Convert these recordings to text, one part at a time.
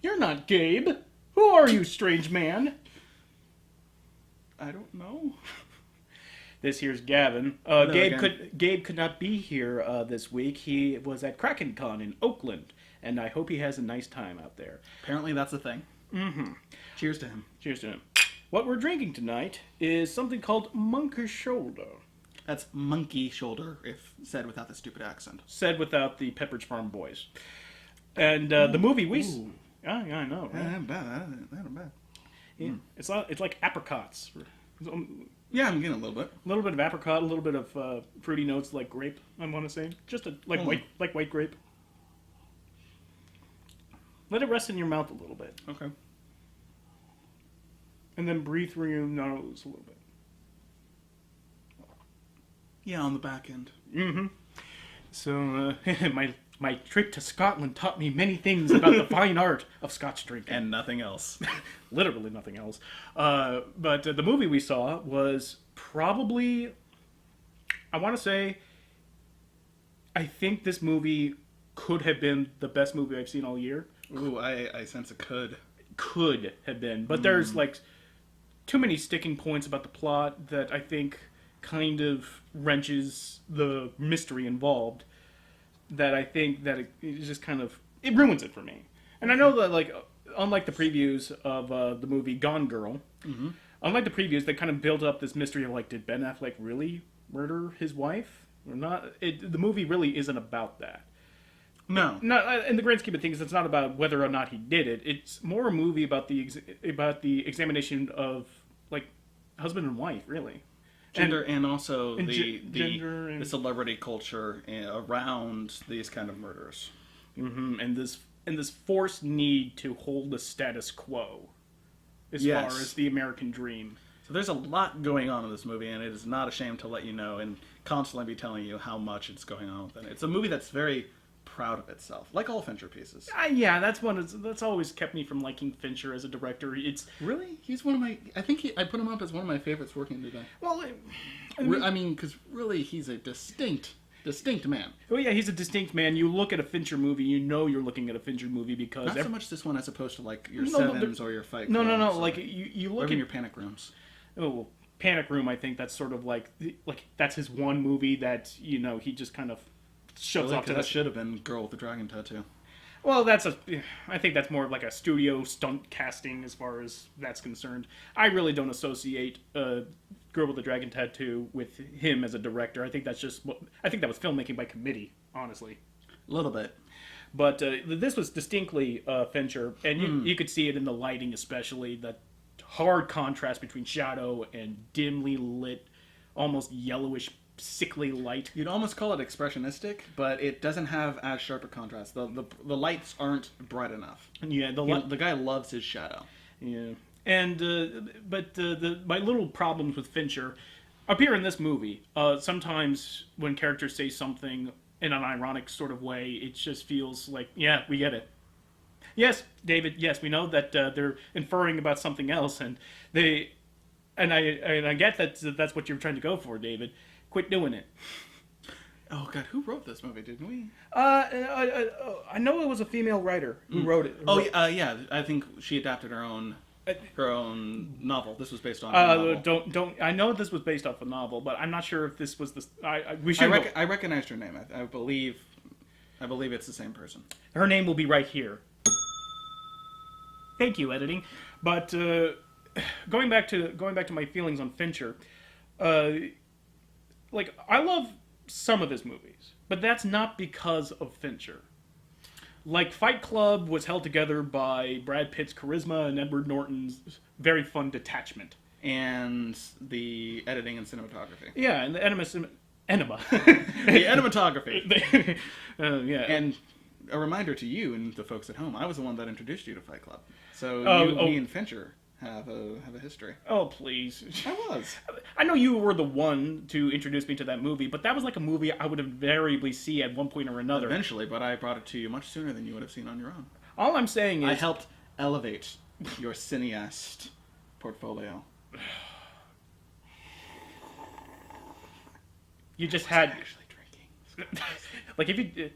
You're not Gabe. Who are you, strange man? I don't know. This here's Gavin. Gabe could not be here this week. He was at KrakenCon in Oakland, and I hope he has a nice time out there. Apparently that's a thing. Mm-hmm. Cheers to him. Cheers to him. What we're drinking tonight is something called Monk's Shoulder. That's monkey shoulder, if said without the stupid accent. Said without the Pepperidge Farm boys. And the movie we... Yeah, I know. Right? Not bad. Yeah. It's like apricots. Yeah, I'm getting a little bit. A little bit of apricot, a little bit of fruity notes like grape, I want to say. Just white grape. Let it rest in your mouth a little bit. Okay. And then breathe through your nose a little bit. Yeah, on the back end. Mm-hmm. So, my trip to Scotland taught me many things about the fine art of Scotch drinking. And nothing else. Literally nothing else. But the movie we saw was probably, I want to say, I think this movie could have been the best movie I've seen all year. Ooh, I sense it could. Could have been. But there's, too many sticking points about the plot that I think kind of wrenches the mystery involved, that I think that it just kind of, it ruins it for me. And I know that, unlike the previews of the movie Gone Girl, unlike the previews, they kind of built up this mystery of, did Ben Affleck really murder his wife or not? The movie really isn't about that. No. Not in the grand scheme of things. It's not about whether or not he did it. It's more a movie about the examination of husband and wife, really. Gender and also gender the celebrity culture around these kind of murders. Mm-hmm. And this forced need to hold the status quo as far as the American dream. So there's a lot going on in this movie, and it is not ashamed to let you know and constantly be telling you how much it's going on with it. It's a movie that's very proud of itself, like all Fincher pieces. Yeah, that's always kept me from liking Fincher as a director. It's really, he's one of my. I think I put him up as one of my favorites working today. Well, I mean, because really, he's a distinct man. Oh yeah, he's a distinct man. You look at a Fincher movie, you know you're looking at a Fincher movie because not so much this one as opposed to your Sevens or your Fight Club. No. You look at your Panic Rooms. Oh, Panic Room. I think that's sort of like that's his one movie that he just kind of shoves off to that should have been Girl with the Dragon Tattoo. Well, I think that's more of like a studio stunt casting as far as that's concerned. I really don't associate Girl with the Dragon Tattoo with him as a director. I think that was filmmaking by committee, honestly. A little bit. But this was distinctly Fincher, and you could see it in the lighting especially, that hard contrast between shadow and dimly lit, almost yellowish sickly light. You'd almost call it expressionistic, but it doesn't have as sharp a contrast. The lights aren't bright enough. Yeah, the guy loves his shadow. Yeah, and but my little problems with Fincher appear in this movie. Sometimes when characters say something in an ironic sort of way, it just feels like, yeah, we get it. Yes, David. Yes, we know that they're inferring about something else, and I get that that's what you're trying to go for, David. Quit doing it. Oh God, who wrote this movie? Didn't we? I know it was a female writer who wrote it. Yeah. I think she adapted her own novel. This was based on. A novel. Don't. I know this was based off a novel, but I'm not sure if this was the. I recognized her name. I believe it's the same person. Her name will be right here. Thank you, editing. But going back to my feelings on Fincher. I love some of his movies, but that's not because of Fincher. Fight Club was held together by Brad Pitt's charisma and Edward Norton's very fun detachment. And the editing and cinematography. Yeah, and the enema. The cinematography. Yeah. And a reminder to you and the folks at home, I was the one that introduced you to Fight Club. So me and Fincher have a history. Oh, please. I was. I know you were the one to introduce me to that movie, but that was like a movie I would invariably see at one point or another. Eventually, but I brought it to you much sooner than you would have seen on your own. All I'm saying is... I helped elevate your cineast portfolio. You just had... actually drinking. Like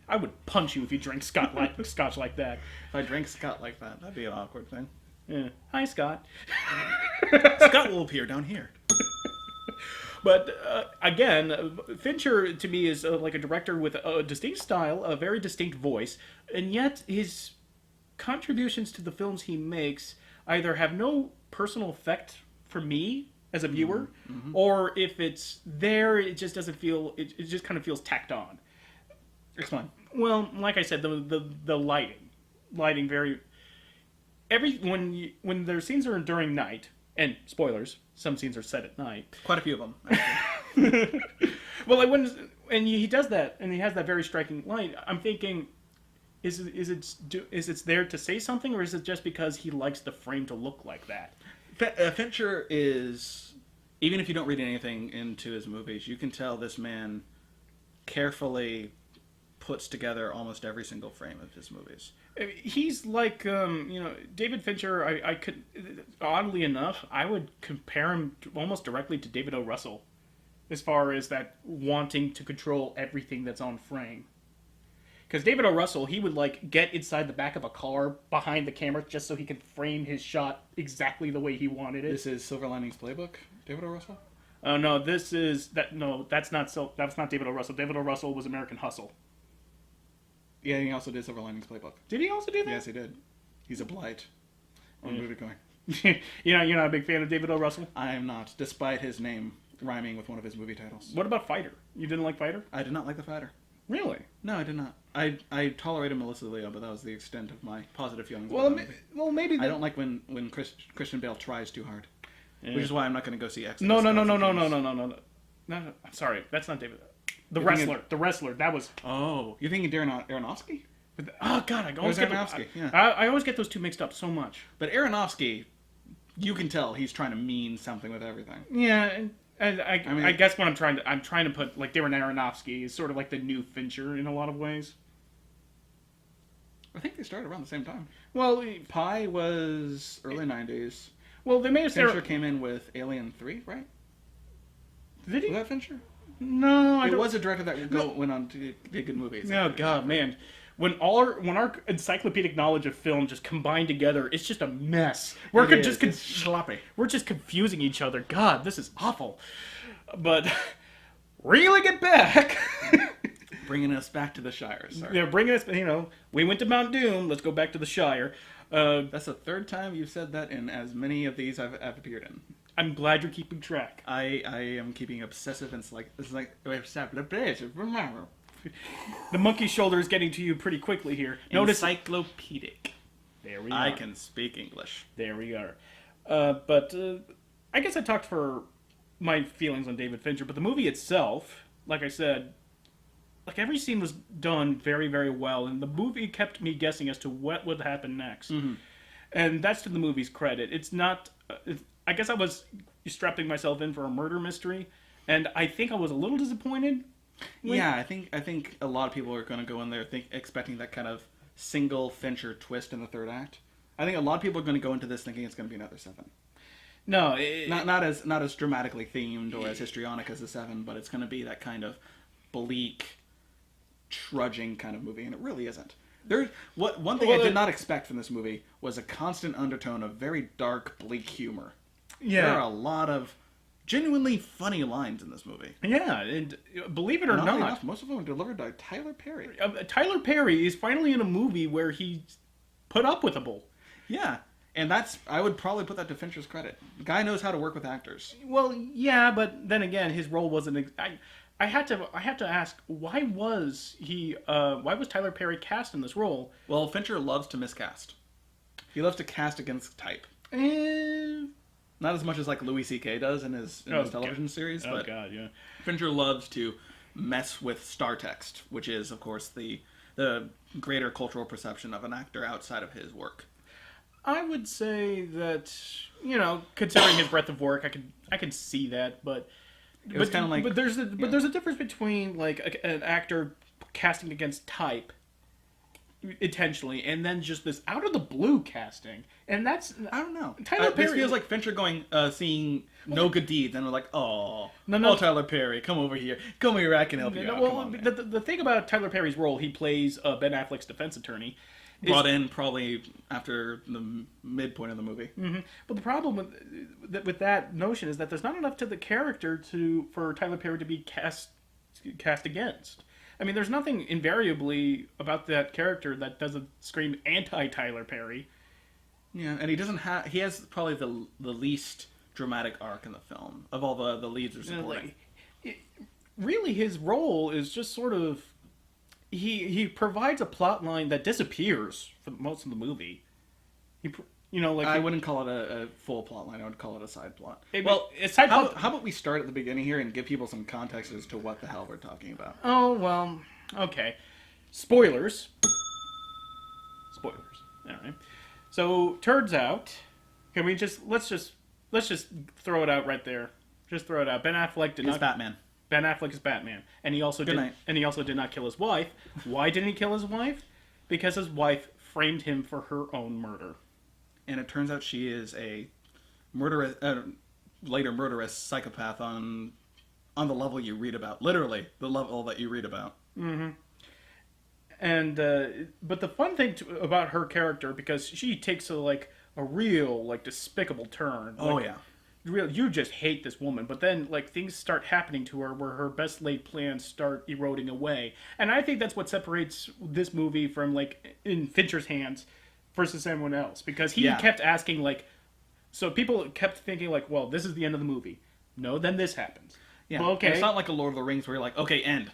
I would punch you if you drank scotch like that. If I drank Scott like that, that'd be an awkward thing. Yeah. Hi, Scott. Scott will appear down here. But again, Fincher to me is like a director with a distinct style, a very distinct voice, and yet his contributions to the films he makes either have no personal effect for me as a viewer, or if it's there, it just doesn't feel. It just kind of feels tacked on. Explain. Well, like I said, the lighting very. When their scenes are during night, and spoilers, some scenes are set at night. Quite a few of them, actually. Well, he does that, and he has that very striking light. I'm thinking, is it there to say something, or is it just because he likes the frame to look like that? Fincher is, even if you don't read anything into his movies, you can tell this man carefully puts together almost every single frame of his movies. He's like, David Fincher. I could, oddly enough, I would compare him almost directly to David O. Russell, as far as that wanting to control everything that's on frame. Because David O. Russell, he would like get inside the back of a car behind the camera just so he could frame his shot exactly the way he wanted it. This is Silver Linings Playbook, David O. Russell? Oh no, that's not David O. Russell. David O. Russell was American Hustle. Yeah, he also did Silver Linings Playbook. Did he also do that? Yes, he did. He's a blight on movie going. You're not a big fan of David O. Russell? I am not, despite his name rhyming with one of his movie titles. What about Fighter? You didn't like Fighter? I did not like The Fighter. Really? No, I did not. I tolerated Melissa Leo, but that was the extent of my positive feelings. Well, maybe. I don't like when Christian Bale tries too hard, Yeah. which is why I'm not going to go see X. No. I'm sorry, that's not David. The wrestler. That was. Oh, you're thinking Darren Aronofsky? Oh God, I always get Aronofsky. Yeah. I always get those two mixed up so much. But Aronofsky, you can tell he's trying to mean something with everything. Yeah, and I guess what I'm trying to put like Darren Aronofsky is sort of like the new Fincher in a lot of ways. I think they started around the same time. Well, Pi was early 90s. Well, they may have Fincher came in with Alien 3, right? Did he? Was that Fincher? No, It was a director that went on to get good movies. Oh God, man. When our encyclopedic knowledge of film just combined together, it's just a mess. It's sloppy. We're just confusing each other. God, this is awful. But reeling it back, Bringing us back to the Shire, sir. yeah, bringing us. We went to Mount Doom. Let's go back to the Shire. That's the third time you've said that in as many of these I've appeared in. I'm glad you're keeping track. I am keeping obsessive and it's like The monkey shoulder is getting to you pretty quickly here. Notice encyclopedic. There we are. I can speak English. There we are. But I guess I talked for my feelings on David Fincher, but the movie itself, like I said, like every scene was done very, very well, and the movie kept me guessing as to what would happen next. Mm-hmm. And that's to the movie's credit. It's not. I guess I was strapping myself in for a murder mystery, and I think I was a little disappointed. Yeah, I think a lot of people are going to go in there expecting that kind of single Fincher twist in the third act. I think a lot of people are going to go into this thinking it's going to be another Seven. No, not as dramatically themed or as histrionic as the Seven, but it's going to be that kind of bleak, trudging kind of movie, and it really isn't. One thing I did not expect from this movie was a constant undertone of very dark, bleak humor. Yeah. There are a lot of genuinely funny lines in this movie. Yeah, and believe it or not, enough, most of them are delivered by Tyler Perry. Tyler Perry is finally in a movie where he put up with a bull. Yeah, and I would probably put that to Fincher's credit. The guy knows how to work with actors. Well, yeah, but then again, his role wasn't. I had to ask, why was Tyler Perry cast in this role? Well, Fincher loves to miscast. He loves to cast against type. Not as much as like Louis C.K. does in his television series, but God, yeah. Fincher loves to mess with star text, which is, of course, the greater cultural perception of an actor outside of his work. I would say that, considering his breadth of work, I could see that, but it was kind of like. But there's a difference between like an actor casting against type intentionally, and then just this out of the blue casting, and that's I don't know. Tyler Perry. This feels like Fincher going, seeing No Good Deeds, and we're like, oh, Tyler Perry, come over here, I can help you out. Well, the thing about Tyler Perry's role, he plays Ben Affleck's defense attorney. Brought in probably after the midpoint of the movie. Mm-hmm. But the problem with that notion is that there's not enough to the character for Tyler Perry to be cast against. I mean, there's nothing invariably about that character that doesn't scream anti-Tyler Perry. Yeah, and he has probably the least dramatic arc in the film of all the leads are supporting. Really, his role is just sort of he provides a plot line that disappears for most of the movie. I wouldn't call it a full plot line. I would call it a side plot. How about we start at the beginning here and give people some context as to what the hell we're talking about? Oh, well, okay. Spoilers. All right. So, turns out, let's just throw it out right there. Just throw it out. Ben Affleck did not. Batman. Ben Affleck is Batman, and he also did not kill his wife. Why didn't he kill his wife? Because his wife framed him for her own murder. And it turns out she is a murderous, later murderous psychopath on the level you read about. Literally, the level that you read about. Mm-hmm. And but the fun thing about her character, because she takes a real despicable turn. You just hate this woman, but then things start happening to her where her best laid plans start eroding away. And I think that's what separates this movie from in Fincher's hands versus everyone else, because he kept asking so people kept thinking well, this is the end of the movie. No, then this happens. Yeah, well, okay. It's not like a Lord of the Rings where you're like, okay, end.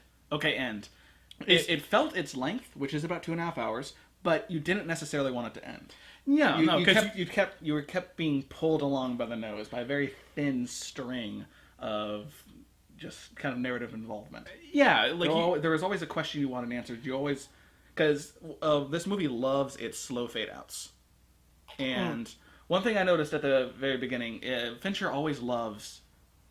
It felt its length, which is about 2.5 hours, but you didn't necessarily want it to end. Yeah, you were kept being pulled along by the nose by a very thin string of just kind of narrative involvement. Yeah, there was always a question you wanted answered. You always, because this movie loves its slow fade outs, and one thing I noticed at the very beginning, Fincher always loves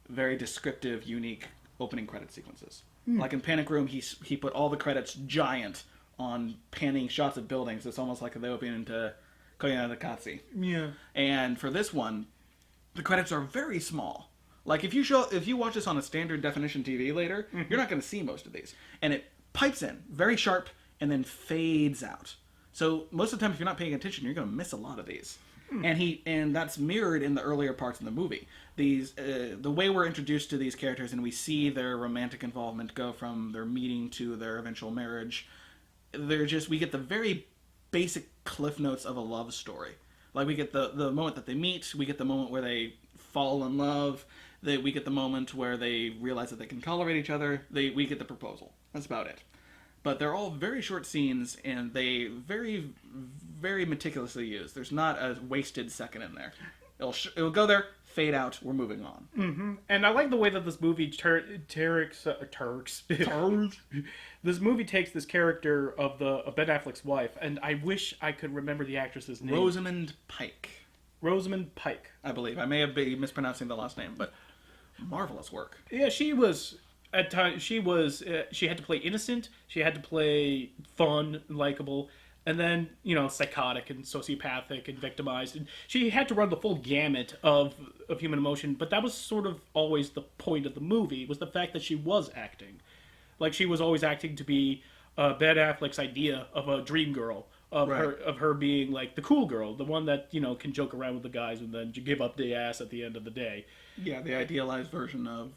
very descriptive, unique opening credit sequences. Like in Panic Room, he put all the credits giant on panning shots of buildings. It's almost like they open into Koyaanisqatsi. Yeah. And for this one, the credits are very small. Like if you watch this on a standard definition TV later, you're not going to see most of these. And it pipes in very sharp and then fades out. So most of the time, if you're not paying attention, you're going to miss a lot of these. And that's mirrored in the earlier parts of the movie. The way we're introduced to these characters and we see their romantic involvement go from their meeting to their eventual marriage, we get the very basic cliff notes of a love story. Like we get the moment that they meet, we get the moment where they fall in love, we get the moment where they realize that they can tolerate each other, we get the proposal. That's about it. But they're all very short scenes, and they very, very meticulously used. There's not a wasted second in there. It'll go there, fade out, we're moving on. Mm-hmm. And I like the way that this movie this movie takes this character of Ben Affleck's wife, and I wish I could remember the actress's name. Rosamund Pike. Rosamund Pike, I believe. I may have been mispronouncing the last name, but marvelous work. Yeah, she was. At times, she had to play innocent, she had to play fun, likable, and then, psychotic and sociopathic and victimized. And she had to run the full gamut of human emotion, but that was sort of always the point of the movie, was the fact that she was acting. She was always acting to be Ben Affleck's idea of a dream girl, of her being the cool girl, the one that, can joke around with the guys and then give up the ass at the end of the day. Yeah, the idealized version of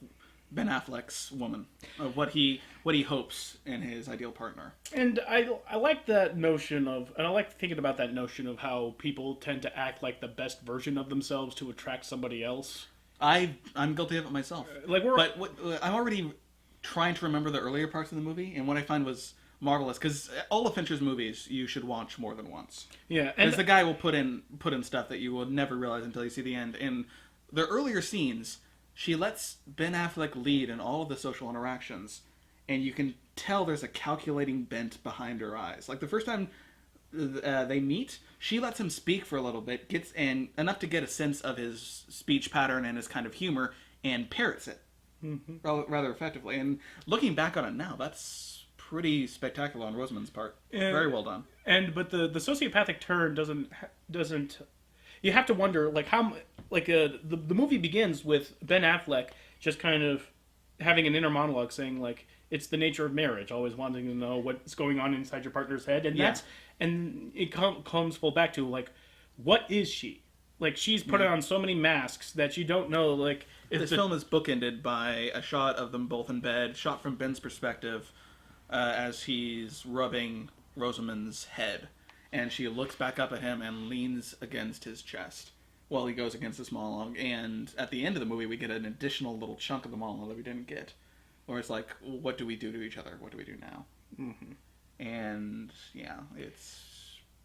Ben Affleck's woman, of what he hopes in his ideal partner. And I like that notion and I like thinking about that notion of how people tend to act like the best version of themselves to attract somebody else. I'm guilty of it myself. I'm already trying to remember the earlier parts of the movie, and what I find was marvelous, because all of Fincher's movies you should watch more than once. Yeah, because the guy will put in stuff that you will never realize until you see the end. In the earlier scenes, she lets Ben Affleck lead in all of the social interactions, and you can tell there's a calculating bent behind her eyes. The first time they meet, she lets him speak for a little bit, gets in enough to get a sense of his speech pattern and his kind of humor, and parrots it rather effectively. And looking back on it now, that's pretty spectacular on Rosamund's part. And, Very well done. But the sociopathic turn doesn't. You have to wonder like how like the movie begins with Ben Affleck just kind of having an inner monologue saying like it's the nature of marriage, always wanting to know what's going on inside your partner's head, and it comes full back to like what is she? Like, she's put on so many masks that you don't know, like... This film is bookended by a shot of them both in bed, shot from Ben's perspective, as he's rubbing Rosamund's head. And she looks back up at him and leans against his chest while he goes against this monologue. And at the end of the movie, we get an additional little chunk of the monologue that we didn't get. Where it's like, what do we do to each other? What do we do now? Mm-hmm. And, yeah, it's...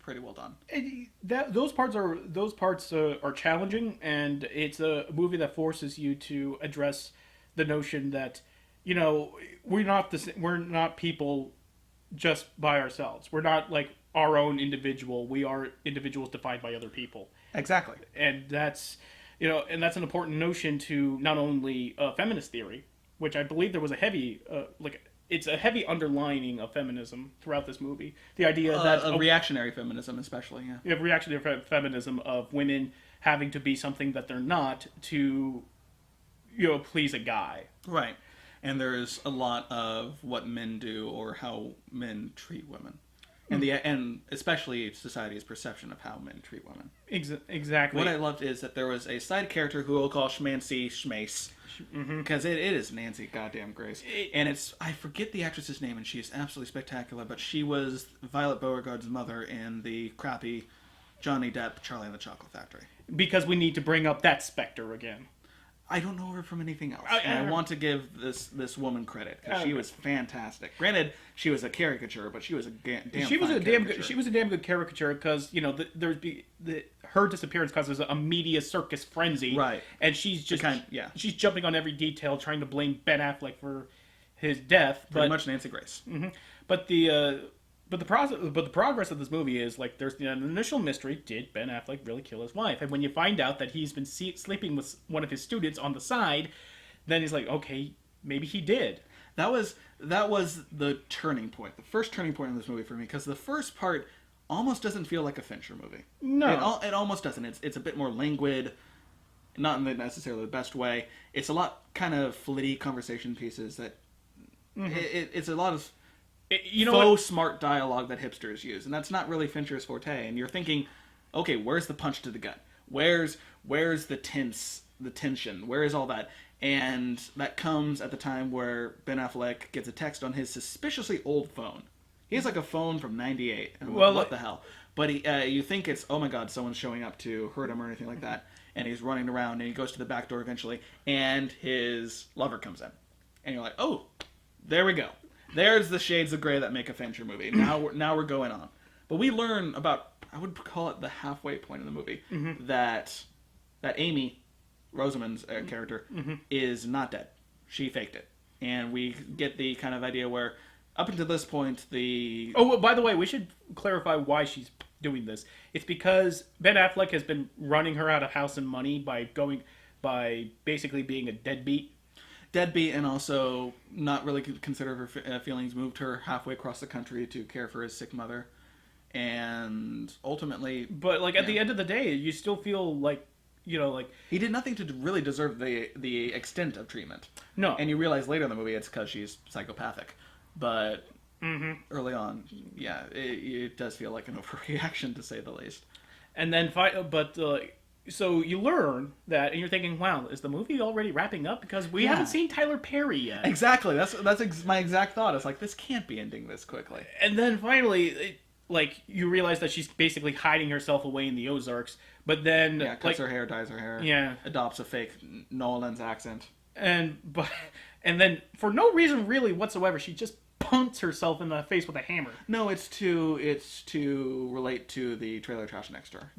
pretty well done. Those parts are challenging, and it's a movie that forces you to address the notion that we're not people just by ourselves. We're not like our own individual. We are individuals defined by other people. Exactly. And that's an important notion to not only feminist theory, which I believe there was a heavy it's a heavy underlining of feminism throughout this movie. The idea that... reactionary feminism, especially, yeah. You have reactionary feminism of women having to be something that they're not to, please a guy. Right. And there's a lot of what men do or how men treat women. And especially society's perception of how men treat women. Exactly. What I loved is that there was a side character who we'll call Schmancy Schmace. Because it is Nancy goddamn Grace. And I forget the actress's name, and she's absolutely spectacular, but she was Violet Beauregard's mother in the crappy Johnny Depp Charlie and the Chocolate Factory. Because we need to bring up that specter again. I don't know her from anything else. And I want to give this woman credit, because she was fantastic. Granted, she was a caricature, but she was a damn good caricature, because, her disappearance causes a media circus frenzy. Right. And she's just... she's jumping on every detail, trying to blame Ben Affleck for his death. Pretty much Nancy Grace. Mm-hmm. But the progress of this movie is, like, there's an initial mystery. Did Ben Affleck really kill his wife? And when you find out that he's been sleeping with one of his students on the side, then he's like, okay, maybe he did. That was the turning point. The first turning point in this movie for me, because the first part almost doesn't feel like a Fincher movie. No. It almost doesn't. It's a bit more languid, not in necessarily the best way. It's a lot kind of flitty conversation pieces that... Mm-hmm. It's a lot of... faux smart dialogue that hipsters use, and that's not really Fincher's forte. And you're thinking, okay, where's the punch to the gut? Where's the tension? Where is all that? And that comes at the time where Ben Affleck gets a text on his suspiciously old phone. He has like a phone from '98. Well, what the hell? But you think it's, oh my god, someone's showing up to hurt him or anything like that. And he's running around, and he goes to the back door eventually, and his lover comes in. And you're like, oh, there we go. There's the shades of gray that make a Fincher movie. Now we're going on. But we learn about, I would call it the halfway point in the movie, that Amy, Rosamund's character, is not dead. She faked it. And we get the kind of idea where, up until this point, the... Oh, well, by the way, we should clarify why she's doing this. It's because Ben Affleck has been running her out of house and money by basically being a deadbeat. And also not really consider her feelings, moved her halfway across the country to care for his sick mother. And ultimately... But, like, at the end of the day, you still feel like, he did nothing to really deserve the extent of treatment. No. And you realize later in the movie it's because she's psychopathic. But early on, yeah, it does feel like an overreaction, to say the least. And then, so you learn that, and you're thinking, wow, is the movie already wrapping up? Because we haven't seen Tyler Perry yet. Exactly. That's my exact thought. It's like, this can't be ending this quickly. And then finally, you realize that she's basically hiding herself away in the Ozarks. But then... Yeah, cuts her hair, dyes her hair. Adopts a fake Nolan's accent. And then, for no reason really whatsoever, she just punts herself in the face with a hammer. No, it's to relate to the trailer trash next door.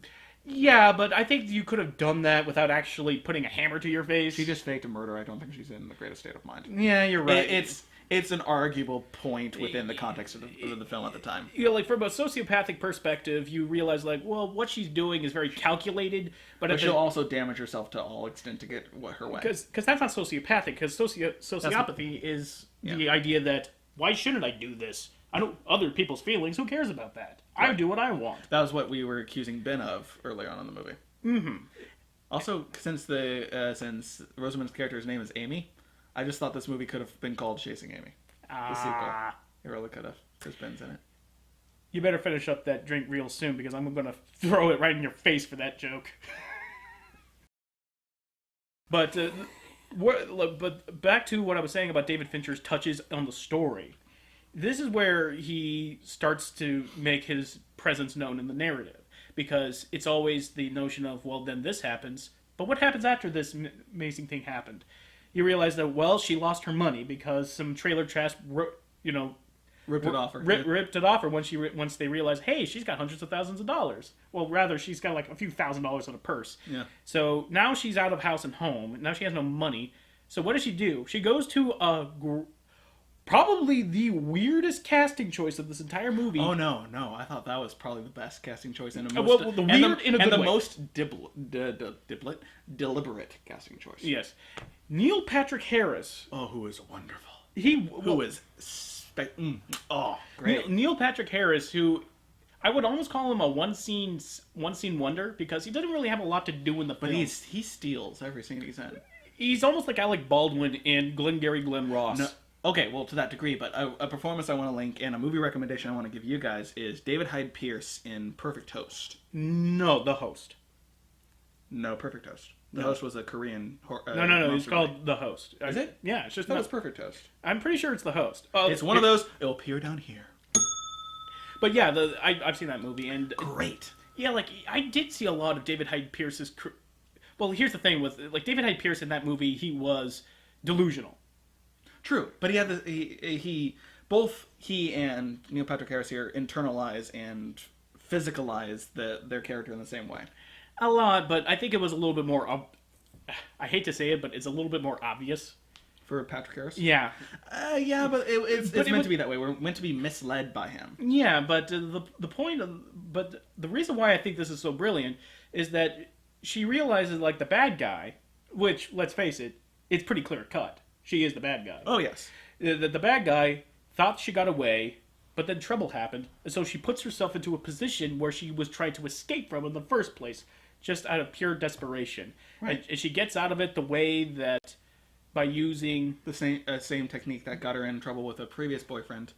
Yeah, but I think you could have done that without actually putting a hammer to your face. She just faked a murder. I don't think she's in the greatest state of mind. Yeah, you're right. It's an arguable point within the context of the film at the time. From a sociopathic perspective, you realize, what she's doing is very calculated. But she'll also damage herself to all extent to get her way. Because that's not sociopathic, because sociopathy is the idea that why shouldn't I do this? I don't other people's feelings. Who cares about that? I do what I want. That was what we were accusing Ben of earlier on in the movie. Mm-hmm. Also, since Rosamund's character's name is Amy, I just thought this movie could have been called Chasing Amy. The sequel. It really could have, because Ben's in it. You better finish up that drink real soon, because I'm going to throw it right in your face for that joke. But back to what I was saying about David Fincher's touches on the story. This is where he starts to make his presence known in the narrative. Because it's always the notion of, well, then this happens. But what happens after this amazing thing happened? You realize that, well, she lost her money because some trailer trash, Ripped it off her. Ripped it off her once they realized, hey, she's got hundreds of thousands of dollars. Well, rather, she's got like a few $1,000s in a purse. Yeah. So now she's out of house and home. Now she has no money. So what does she do? She goes to probably the weirdest casting choice of this entire movie. Oh, no. I thought that was probably the best casting choice. And the most deliberate casting choice. Yes. Neil Patrick Harris. Oh, who is wonderful. Great. Neil Patrick Harris, who I would almost call him a one scene wonder, because he doesn't really have a lot to do in the film. But he steals every scene he's in. He's almost like Alec Baldwin in Glengarry Glen Ross. No, okay, well, to that degree, but a performance I want to link and a movie recommendation I want to give you guys is David Hyde Pierce in Perfect Toast. No, The Host. No, Perfect Toast. The Host was a Korean No. It's called The Host. Is it? Yeah, it's just... That was Perfect Toast. I'm pretty sure it's The Host. It's one of those, it'll appear down here. But yeah, I've seen that movie, and... Great. Yeah, like, I did see a lot of David Hyde Pierce's... Well, here's the thing with... Like, David Hyde Pierce in that movie, he was delusional. True, but both he and Neil Patrick Harris here internalize and physicalize their character in the same way. A lot, but I think it was a little bit more... I hate to say it, but it's a little bit more obvious. For Patrick Harris? Yeah. Yeah, but it's meant to be that way. We're meant to be misled by him. Yeah, but the point of... But the reason why I think this is so brilliant is that she realizes, like, the bad guy, which, let's face it, it's pretty clear cut. She is the bad guy. Oh, yes. The bad guy thought she got away, but then trouble happened, and so she puts herself into a position where she was trying to escape from in the first place, just out of pure desperation. Right. And she gets out of it the way that by using... The same technique that got her in trouble with a previous boyfriend.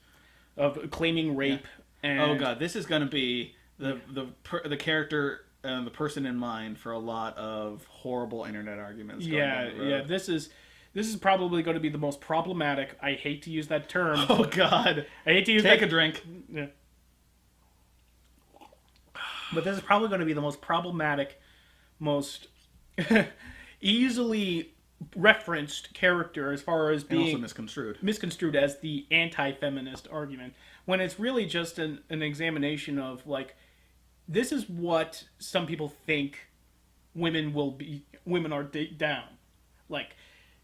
Of claiming rape. Yeah. And... Oh, God. This is going to be the character and the person in mind for a lot of horrible internet arguments. Yeah. This is probably going to be the most problematic. I hate to use that term. Oh, God. I hate to use Take a drink. Yeah. But this is probably going to be the most problematic, most easily referenced character as far as being... And also misconstrued as the anti-feminist argument. When it's really just an examination of, like, this is what some people think women are down. Like...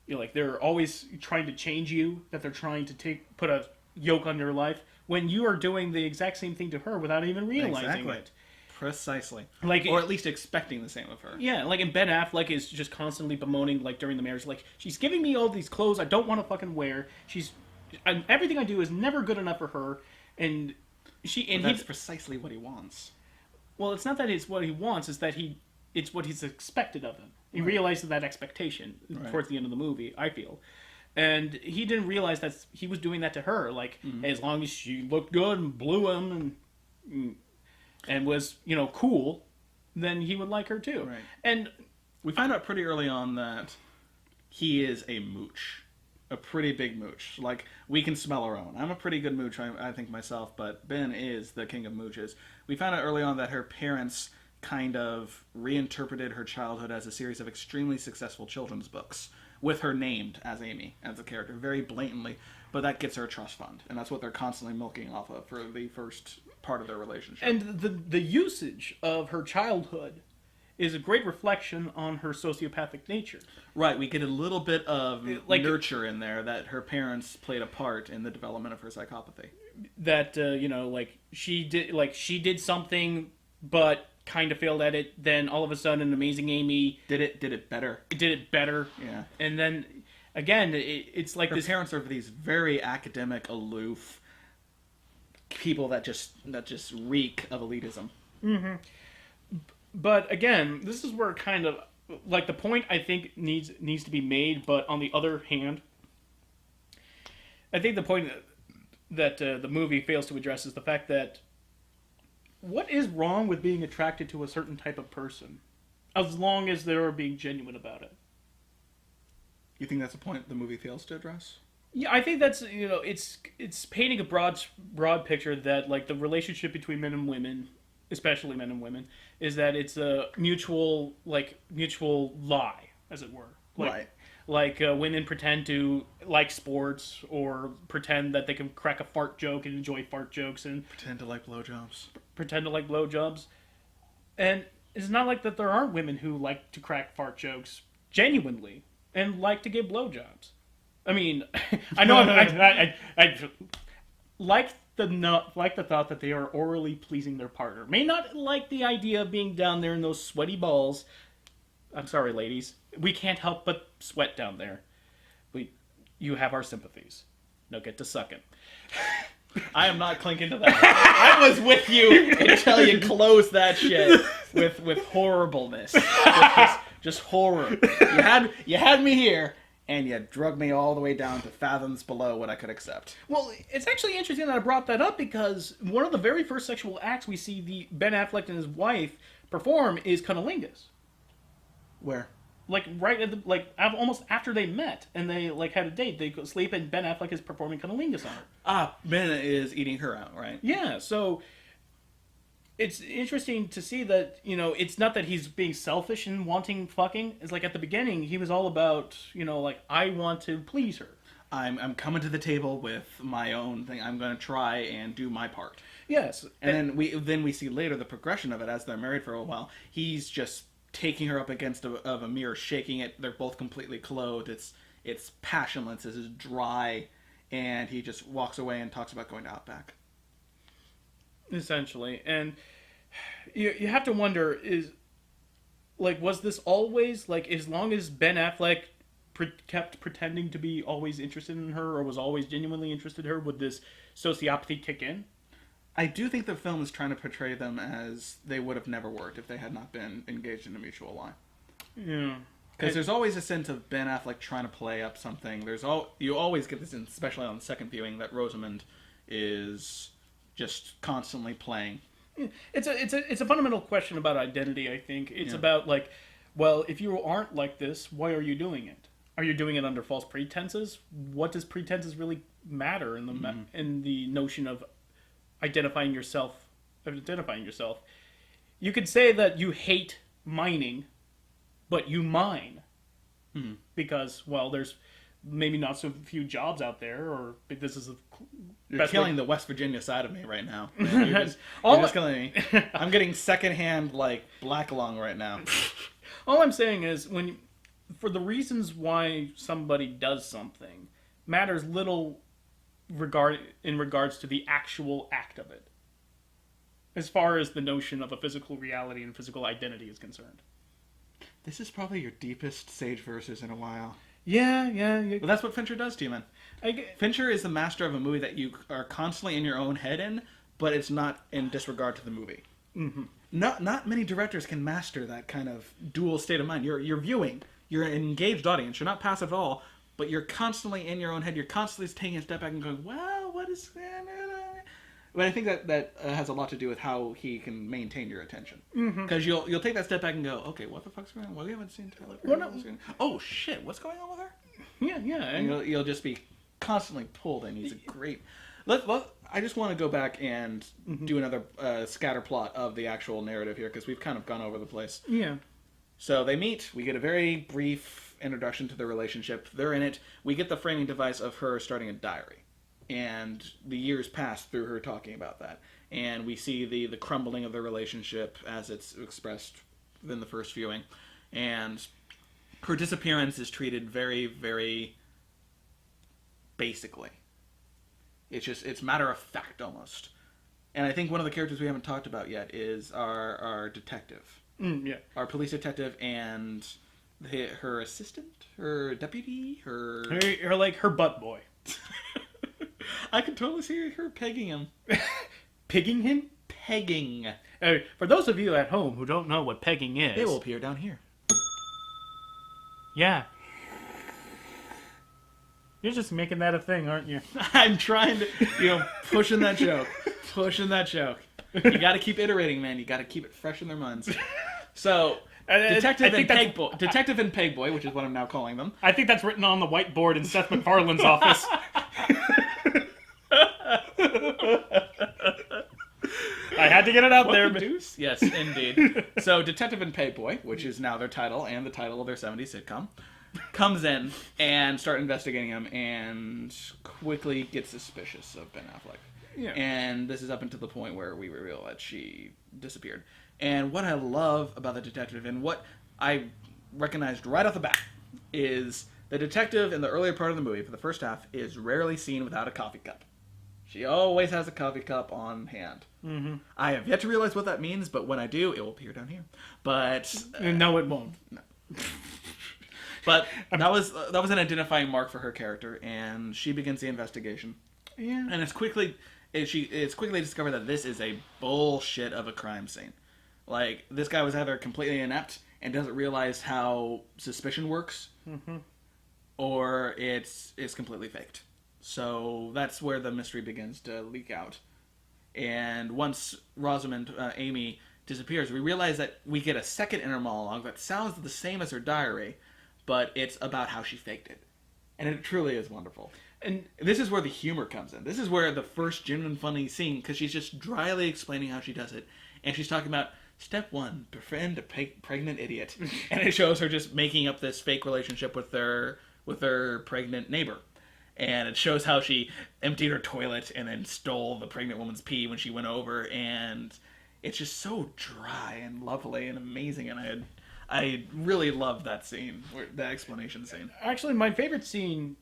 like they're always trying to change you, that they're trying to put a yoke on your life, when you are doing the exact same thing to her without even realizing it. Precisely. Like, or at least expecting the same of her. Yeah, like, and Ben Affleck is just constantly bemoaning, like, during the marriage, like, she's giving me all these clothes I don't want to fucking wear. Everything I do is never good enough for her, and that's precisely what he wants. Well, it's not that it's what he wants, it's that it's what he's expected of him. He realizes that expectation towards the end of the movie, I feel. And he didn't realize that he was doing that to her. Like, as long as she looked good and blew him and was, cool, then he would like her too. Right. And we find out pretty early on that he is a mooch. A pretty big mooch. Like, we can smell our own. I'm a pretty good mooch, I think, myself, but Ben is the king of mooches. We found out early on that her parents kind of reinterpreted her childhood as a series of extremely successful children's books, with her named as Amy, as a character, very blatantly, but that gets her a trust fund, and that's what they're constantly milking off of for the first part of their relationship. And the usage of her childhood is a great reflection on her sociopathic nature. Right, we get a little bit of nurture in there, that her parents played a part in the development of her psychopathy. That, she did something, but kind of failed at it, then all of a sudden Amazing Amy did it better. Did it better. Yeah. And then again, it's like Her this. parents are these very academic, aloof people that just reek of elitism. But again, this is where kind of like the point I think needs to be made. But on the other hand, I think the point that the movie fails to address is the fact that what is wrong with being attracted to a certain type of person, as long as they're being genuine about it. You think that's a point the movie fails to address? Yeah, I think that's it's painting a broad picture that like the relationship between men and women, especially men and women, is that it's a mutual lie, as it were. Right. Like women pretend to like sports or pretend that they can crack a fart joke and enjoy fart jokes and Pretend to like blowjobs. And it's not like that there aren't women who like to crack fart jokes genuinely and like to give blowjobs. I mean, I know I like the thought that they are orally pleasing their partner. May not like the idea of being down there in those sweaty balls. I'm sorry, ladies. We can't help but sweat down there. You have our sympathies. Now get to sucking. I am not clinking to that. I was with you until you closed that shit with horribleness. Just horror. You had me here, and you drug me all the way down to fathoms below what I could accept. Well, it's actually interesting that I brought that up because one of the very first sexual acts we see the Ben Affleck and his wife perform is cunnilingus. Where? Like right at the almost after they met and they like had a date, they go sleep and Ben Affleck is performing cunnilingus on her. Ben is eating her out, right? Yeah, so it's interesting to see that, it's not that he's being selfish and wanting fucking. It's like at the beginning, he was all about, like, I want to please her. I'm coming to the table with my own thing. I'm going to try and do my part. Yes. And then we see later the progression of it as they're married for a while. He's just taking her up against a mirror, shaking it. They're both completely clothed. It's passionless. It's dry. And he just walks away and talks about going to Outback. Essentially. And you have to wonder, was this always, as long as Ben Affleck kept pretending to be always interested in her or was always genuinely interested in her, would this sociopathy kick in? I do think the film is trying to portray them as they would have never worked if they had not been engaged in a mutual lie. Yeah. Because there's always a sense of Ben Affleck trying to play up something. You always get this, especially on the second viewing, that Rosamund is just constantly playing. It's a fundamental question about identity, I think. It's about, if you aren't like this, why are you doing it? Are you doing it under false pretenses? What does pretenses really matter in the in the notion of identifying yourself? You could say that you hate mining, but you mine. Because, there's maybe not so few jobs out there, or this is You're killing the West Virginia side of me right now. You're just killing me. I'm getting secondhand, black lung right now. All I'm saying is, for the reasons why somebody does something, matters little in regards to the actual act of it, as far as the notion of a physical reality and physical identity is concerned. This is probably your deepest Sage verses in a while. Yeah. Well, that's what Fincher does to you, man. Fincher is the master of a movie that you are constantly in your own head in, but it's not in disregard to the movie. Mm-hmm. Not many directors can master that kind of dual state of mind. You're viewing. You're an engaged audience. You're not passive at all, but you're constantly in your own head. You're constantly taking a step back and going, well, what is... But I think that has a lot to do with how he can maintain your attention. Because you'll take that step back and go, okay, what the fuck's going on? Well, we haven't seen Tyler Perry. Oh shit, what's going on with her? Yeah. And you'll just be constantly pulled in. He's a great. I just want to go back and do another scatter plot of the actual narrative here because we've kind of gone over the place. Yeah. So they meet. We get a very brief introduction to their relationship. They're in it. We get the framing device of her starting a diary. And the years pass through her talking about that. And we see the crumbling of their relationship as it's expressed in the first viewing. And her disappearance is treated very, very basically. It's matter of fact almost. And I think one of the characters we haven't talked about yet is our detective. Yeah. Our police detective and her assistant, her deputy, her her butt boy. I could totally see her pegging him. Pigging him? Pegging. For those of you at home who don't know what pegging is, It will appear down here. Yeah. You're just making that a thing, aren't you? I'm trying to, pushing that joke. Pushing that joke. You got to keep iterating, man. You got to keep it fresh in their minds. So, Detective and Peg Boy, which is what I'm now calling them. I think that's written on the whiteboard in Seth MacFarlane's office. I had to get it out there. Deuce? Yes, indeed. So, Detective and Peg Boy, which is now their title and the title of their 70s sitcom, comes in and start investigating him and quickly gets suspicious of Ben Affleck. Yeah. And this is up until the point where we reveal that she disappeared. And what I love about the detective, and what I recognized right off the bat, is the detective in the earlier part of the movie, for the first half, is rarely seen without a coffee cup. She always has a coffee cup on hand. Mm-hmm. I have yet to realize what that means, but when I do, it will appear down here. But no, it won't. No. But that was an identifying mark for her character, and she begins the investigation. Yeah. And it's quickly discovered that this is a bullshit of a crime scene. Like, this guy was either completely inept and doesn't realize how suspicion works, or it's completely faked. So that's where the mystery begins to leak out. And once Rosamund, Amy, disappears, we realize that we get a second inner monologue that sounds the same as her diary, but it's about how she faked it. And it truly is wonderful. And this is where the humor comes in. This is where the first genuine funny scene, because she's just dryly explaining how she does it. And she's talking about, step 1, befriend a pregnant idiot. And it shows her just making up this fake relationship with her pregnant neighbor. And it shows how she emptied her toilet and then stole the pregnant woman's pee when she went over. And it's just so dry and lovely and amazing. And I really love that scene, that explanation scene. Actually, my favorite scene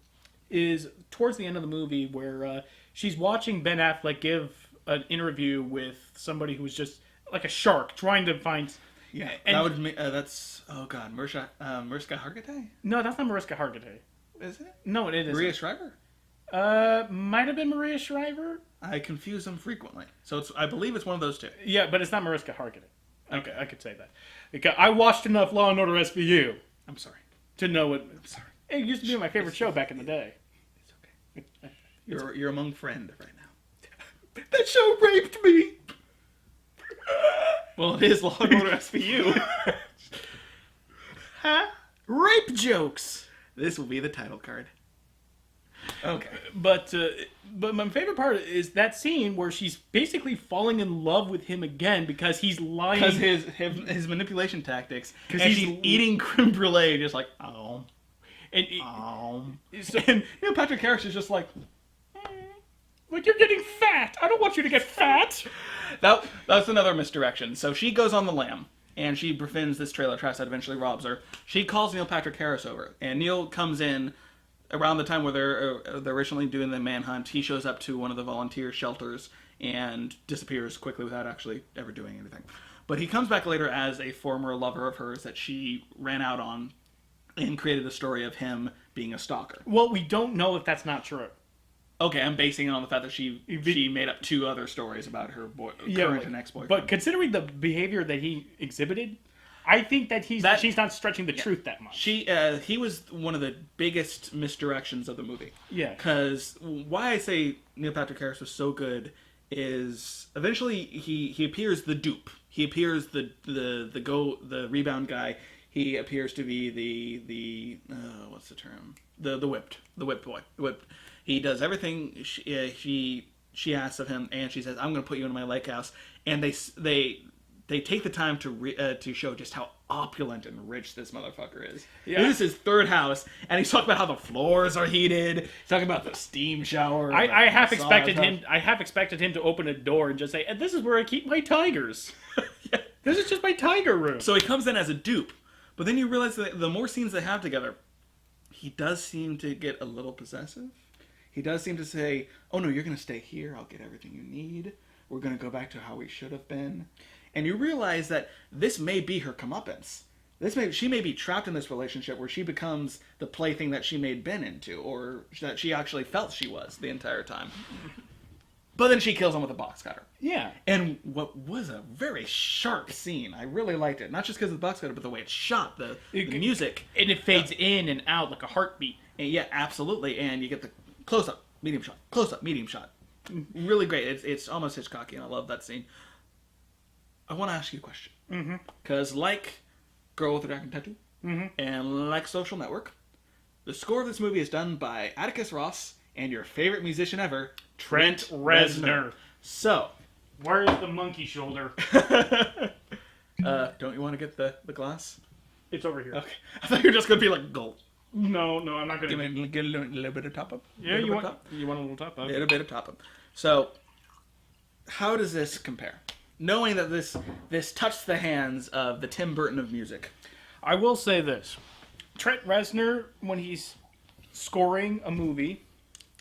is towards the end of the movie where she's watching Ben Affleck give an interview with somebody who's just like a shark trying to find... Yeah, and that's... Oh, God, Mariska Hargitay? No, that's not Mariska Hargitay. Isn't it? No, it isn't. Maria Shriver? Might have been Maria Shriver. I confuse them frequently. So I believe it's one of those two. Yeah, but it's not Mariska Hargitay. Okay, I could say that. Because I watched enough Law and Order SVU. I'm sorry. To know it. I'm sorry. It used to be my favorite show back in the day. It's okay. You're among friends right now. That show raped me! Well, it is Law and Order SVU. Huh? Rape jokes! This will be the title card. Okay. But my favorite part is that scene where she's basically falling in love with him again because he's lying. Because his manipulation tactics. Because he's eating creme brulee, just like, oh. And Patrick Harris is just like you're getting fat. I don't want you to get fat. That's another misdirection. So she goes on the lam. And she befriends this trailer trash that eventually robs her. She calls Neil Patrick Harris over. And Neil comes in around the time where they're originally doing the manhunt. He shows up to one of the volunteer shelters and disappears quickly without actually ever doing anything. But he comes back later as a former lover of hers that she ran out on and created a story of him being a stalker. Well, we don't know if that's not true. Okay, I'm basing it on the fact that she made up 2 other stories about her current and ex-boyfriend. But considering the behavior that he exhibited, I think that she's not stretching the truth that much. He was one of the biggest misdirections of the movie. Yeah. Because why I say Neil Patrick Harris was so good is eventually he appears the dupe. He appears the rebound guy. He appears to be the what's the term? The whipped boy. He does everything she asks of him, and she says, "I'm going to put you in my lake house." And they take the time to show just how opulent and rich this motherfucker is. Yeah. This is his 3rd house, and he's talking about how the floors are heated. He's talking about the steam shower. I half expected him to open a door and just say, "And this is where I keep my tigers. Yeah. This is just my tiger room." So he comes in as a dupe, but then you realize that the more scenes they have together, he does seem to get a little possessive. He does seem to say, "Oh no, you're going to stay here. I'll get everything you need. We're going to go back to how we should have been." And you realize that this may be her comeuppance. She may be trapped in this relationship where she becomes the plaything that she made Ben into, or that she actually felt she was the entire time. But then she kills him with a box cutter. Yeah. And what was a very sharp scene. I really liked it. Not just because of the box cutter, but the way it's shot, the music. And it fades in and out like a heartbeat. And yeah, absolutely. And you get the close-up, medium shot, close-up, medium shot. Really great. It's almost Hitchcocky, and I love that scene. I want to ask you a question. Because like Girl with a Dragon Tattoo, and like Social Network, the score of this movie is done by Atticus Ross and your favorite musician ever, Trent Reznor. So, where's the monkey shoulder? don't you want to get the glass? It's over here. Okay. I thought you were just going to be like, gulp. No, I'm not going to. Get a little bit of top-up? Yeah, you want a little top-up? A little bit of top-up. So, how does this compare? Knowing that this touched the hands of the Tim Burton of music. I will say this. Trent Reznor, when he's scoring a movie,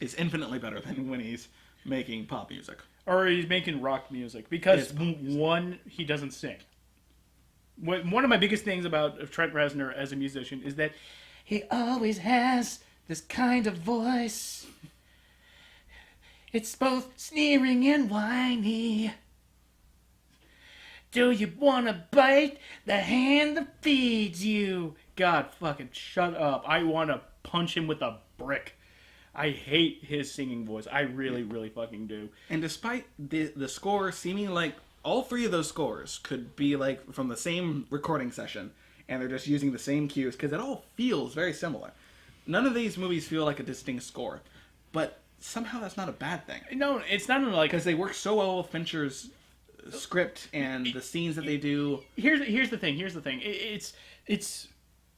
is infinitely better than when he's making pop music. Or he's making rock music. Because, one, he doesn't sing. One of my biggest things about Trent Reznor as a musician is that he always has this kind of voice. It's both sneering and whiny. Do you want to bite the hand that feeds you? God, fucking shut up. I want to punch him with a brick. I hate his singing voice. I really, really fucking do. And despite the score seeming like all three of those scores could be like from the same recording session, and they're just using the same cues, because it all feels very similar. None of these movies feel like a distinct score. But somehow that's not a bad thing. No, it's not like... Because they work so well with Fincher's script and the scenes that they do. Here's the thing.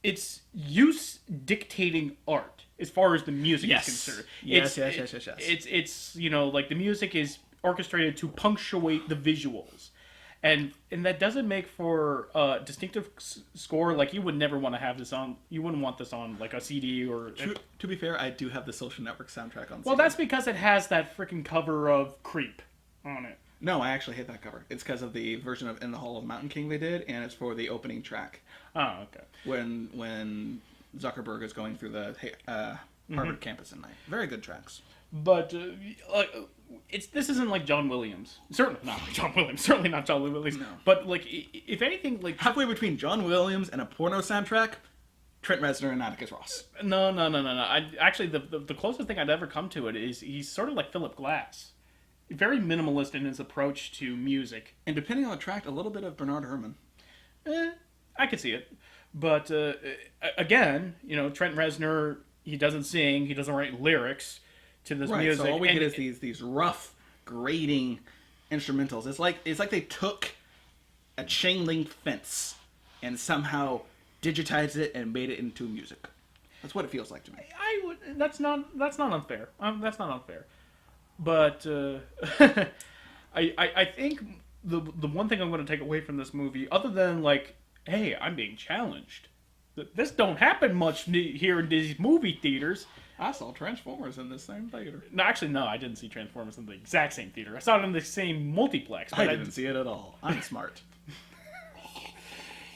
It's use dictating art as far as the music is concerned. Yes. It's like the music is orchestrated to punctuate the visuals. And that doesn't make for a distinctive score. Like, you would never want to have this on... You wouldn't want this on, like, a CD or... To be fair, I do have the Social Network soundtrack on CD. Well, that's because it has that freaking cover of Creep on it. No, I actually hate that cover. It's because of the version of In the Hall of Mountain King they did, and it's for the opening track. Oh, okay. When Zuckerberg is going through the Harvard campus at night. Very good tracks. But this isn't like John Williams. Certainly not like John Williams. Certainly not John Williams. No. But like, if anything, like halfway between John Williams and a porno soundtrack, Trent Reznor and Atticus Ross. No. Actually, the closest thing I'd ever come to it is he's sort of like Philip Glass. Very minimalist in his approach to music. And depending on the track, a little bit of Bernard Herrmann. I could see it. But again, Trent Reznor, he doesn't sing, he doesn't write lyrics to this music. So all we get is these rough, grating instrumentals. It's like they took a chain link fence and somehow digitized it and made it into music. That's what it feels like to me. That's not unfair. That's not unfair. But I think the one thing I'm going to take away from this movie, other than like, hey, I'm being challenged. This don't happen much here in these movie theaters. I saw Transformers in the same theater. No, actually, no, I didn't see Transformers in the exact same theater. I saw it in the same multiplex. But I didn't see it at all. I'm smart.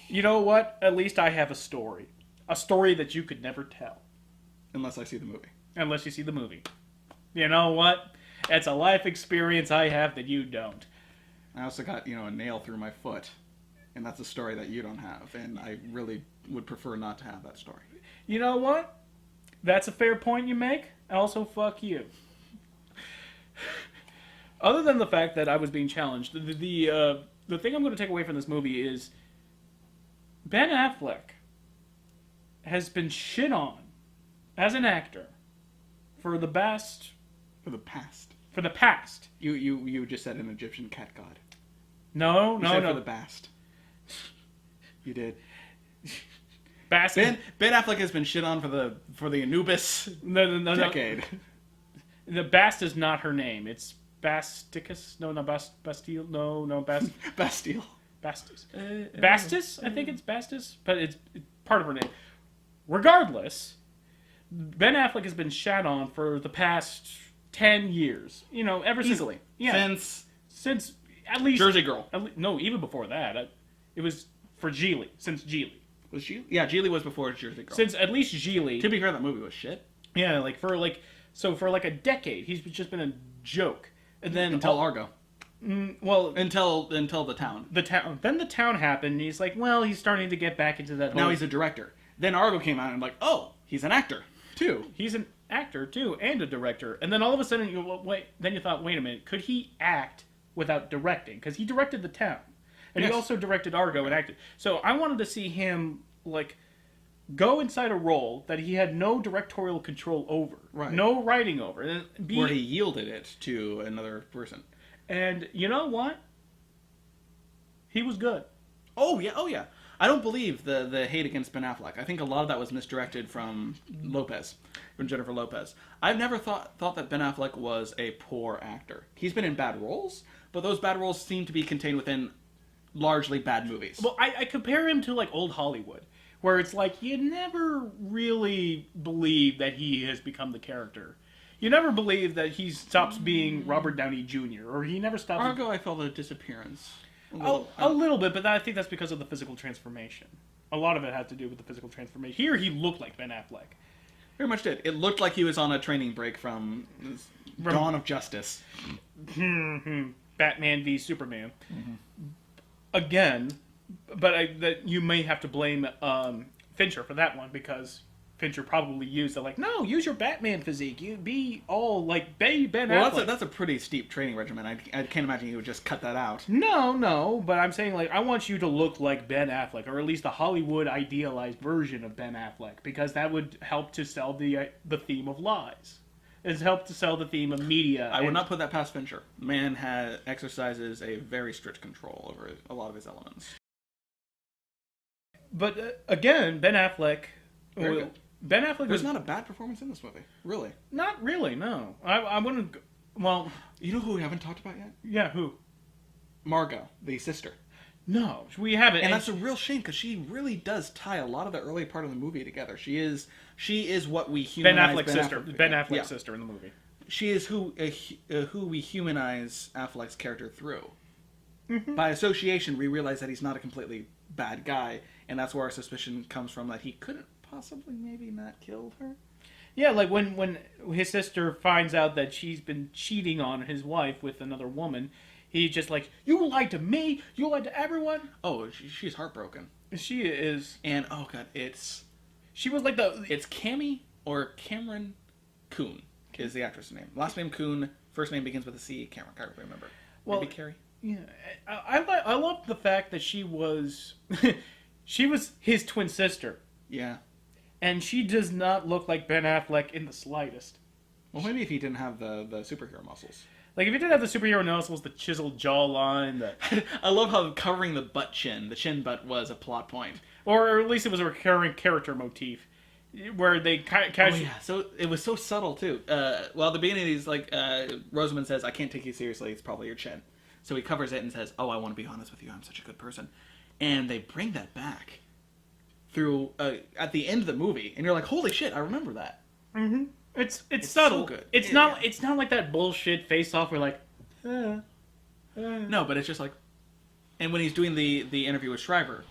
You know what? At least I have a story. A story that you could never tell. Unless I see the movie. Unless you see the movie. You know what? That's a life experience I have that you don't. I also got, a nail through my foot. And that's a story that you don't have. And I really would prefer not to have that story. You know what? That's a fair point you make. Also, fuck you. Other than the fact that I was being challenged, the thing I'm going to take away from this movie is Ben Affleck has been shit on as an actor for the past. You just said an Egyptian cat god. No. For the bast. You did. Bast. Ben Affleck has been shit on for the Anubis decade. The Bast is not her name. It's Basticus. No, not Bastille. No, Bastille. Bastis. Bastis? I think it's Bastis, but it's part of her name. Regardless, Ben Affleck has been shat on for the past 10 years. Ever since... Easily. Yeah. Since at least... Jersey Girl. No, even before that. It was for Geely. Since Geely. Was Geely? Yeah, Geely was before Jersey Girl. Since at least Geely. To be fair, that movie was shit. Yeah, for a decade, he's just been a joke. And then Until Argo. Well, until the town. Then the town happened. And he's like, well, he's starting to get back into that. Now he's a director. Then Argo came out, and I'm like, oh, he's an actor too. He's an actor too, and a director. And then all of a sudden, you thought, wait a minute, could he act without directing? Because he directed the town, and he also directed Argo and acted. So I wanted to see him go inside a role that he had no directorial control over, no writing over, and where he yielded it to another person. And you know what? He was good. Oh yeah. I don't believe the hate against Ben Affleck. I think a lot of that was misdirected from Jennifer Lopez. I've never thought that Ben Affleck was a poor actor. He's been in bad roles, but those bad roles seem to be contained within largely bad movies. Well, I compare him to old Hollywood, where it's you never really believe that he has become the character. You never believe that he stops being Robert Downey Jr., or he never stops... Argo, I felt a disappearance. A little bit, but I think that's because of the physical transformation. A lot of it had to do with the physical transformation. Here, he looked like Ben Affleck. Very much did. It looked like he was on a training break from Dawn of Justice. Batman v Superman. Mm-hmm. Again, but you may have to blame Fincher for that one, because Fincher probably used it no, use your Batman physique. You be all Ben Affleck. Well, that's a pretty steep training regimen. I can't imagine he would just cut that out. No, but I'm saying I want you to look like Ben Affleck, or at least a Hollywood idealized version of Ben Affleck, because that would help to sell the theme of lies. It's helped to sell the theme of media. I would not put that past Fincher. The man exercises a very strict control over a lot of his elements. But again, Ben Affleck... Very good. Ben Affleck There's not a bad performance in this movie. Really. Not really, no. I wouldn't... Well... You know who we haven't talked about yet? Yeah, who? Margot, the sister. No, we haven't. And that's a real shame, because she really does tie a lot of the early part of the movie together. She is what we humanize Ben Affleck's sister in the movie. She is who we humanize Affleck's character through. Mm-hmm. By association, we realize that he's not a completely bad guy, and that's where our suspicion comes from, that he couldn't possibly maybe not killed her. Yeah, when his sister finds out that she's been cheating on his wife with another woman, he's just you lied to me, you lied to everyone. Oh, she's heartbroken. She is. And oh god, it's Cammy or Cameron Kuhn is the actress' name. Last name Kuhn, first name begins with a C. Cameron, can't really remember. Maybe Carrie. Yeah, I love the fact that she was she was his twin sister. Yeah. And she does not look like Ben Affleck in the slightest. Well, maybe if he didn't have the superhero muscles. If he didn't have the superhero muscles, the chiseled jawline, I love how covering the chin butt was a plot point. Or at least it was a recurring character motif, where they casually... Oh yeah, so it was so subtle too. At the beginning of these, Rosamund says, I can't take you seriously, it's probably your chin. So he covers it and says, oh, I want to be honest with you, I'm such a good person. And they bring that back through at the end of the movie, and you're like, holy shit, I remember that. Mm-hmm. It's subtle. So good. It's not like that bullshit face off where No, but it's just and when he's doing the interview with Shriver,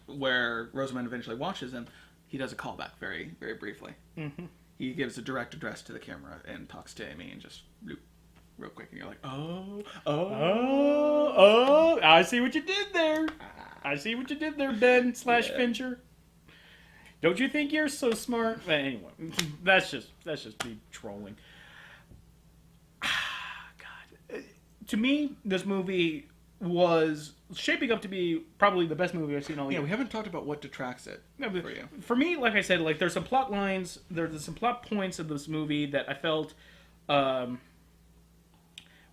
where Rosamund eventually watches him, he does a callback very, very briefly. Mm-hmm. He gives a direct address to the camera and talks to Amy, and just bloop, real quick, and you're like, oh, I see what you did there. I see what you did there, Ben / Fincher. Don't you think you're so smart? But anyway, that's just me trolling. God, to me, this movie was shaping up to be probably the best movie I've seen all year. Yeah, we haven't talked about what detracts it for you. For me, like I said, there's some plot lines, there's some plot points of this movie that I felt,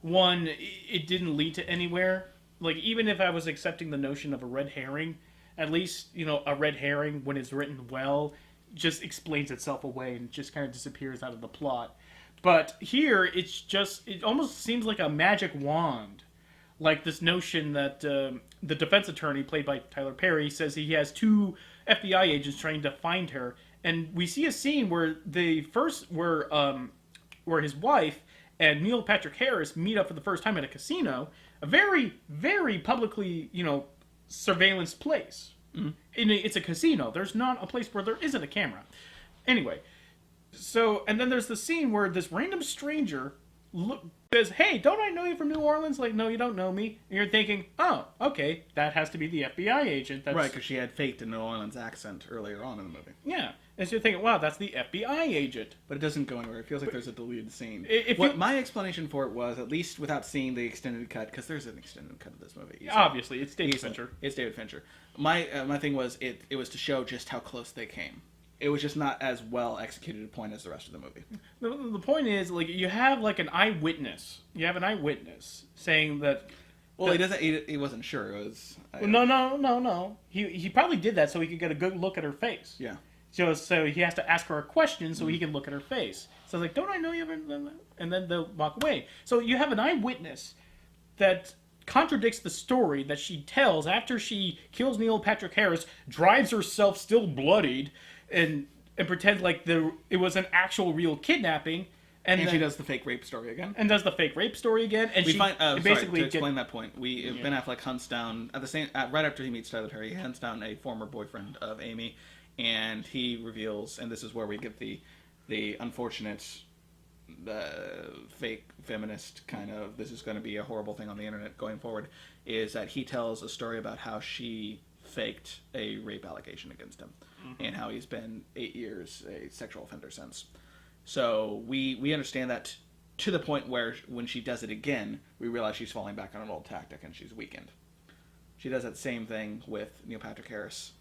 one, it didn't lead to anywhere. Even if I was accepting the notion of a red herring, at least, a red herring, when it's written well, just explains itself away and just kind of disappears out of the plot. But here, it almost seems like a magic wand. This notion that the defense attorney, played by Tyler Perry, says he has 2 FBI agents trying to find her. And we see a scene where where his wife and Neil Patrick Harris meet up for the first time at a casino, a very, very publicly, surveillance place. Mm-hmm. it's a casino. There's not a place where there isn't a camera. Anyway, so, and then there's the scene where this random stranger says, "Hey, don't I know you from New Orleans?" Like, "No, you don't know me." And you're thinking, "Oh, okay, that has to be the FBI agent." That's... Right, because she had faked a New Orleans accent earlier on in the movie. Yeah. And so you're thinking, wow, that's the FBI agent. But it doesn't go anywhere. It feels like there's a deleted scene. My explanation for it was, at least without seeing the extended cut, because there's an extended cut of this movie. Obviously, it's David Fincher. It's David Fincher. My thing was, it was to show just how close they came. It was just not as well executed a point as the rest of the movie. The point is, like, you have like an eyewitness. You have an eyewitness saying that. Well, he doesn't. He wasn't sure. It was. No. He probably did that so he could get a good look at her face. Yeah. So he has to ask her a question so he can look at her face. So it's like, "Don't I know you?" And then they'll walk away. So you have an eyewitness that contradicts the story that she tells after she kills Neil Patrick Harris, drives herself still bloodied, and pretends like it was an actual real kidnapping. And then she does the fake rape story again. And Basically, to explain that point, Ben Affleck hunts down right after he meets Tyler Perry, he hunts down a former boyfriend of Amy, and he reveals, and this is where we get the unfortunate, fake feminist kind of, this is going to be a horrible thing on the internet going forward, is that he tells a story about how she faked a rape allegation against him, and how he's been 8 years a sexual offender since. So we understand that to the point where when she does it again, we realize she's falling back on an old tactic and she's weakened. She does that same thing with Neil Patrick Harris.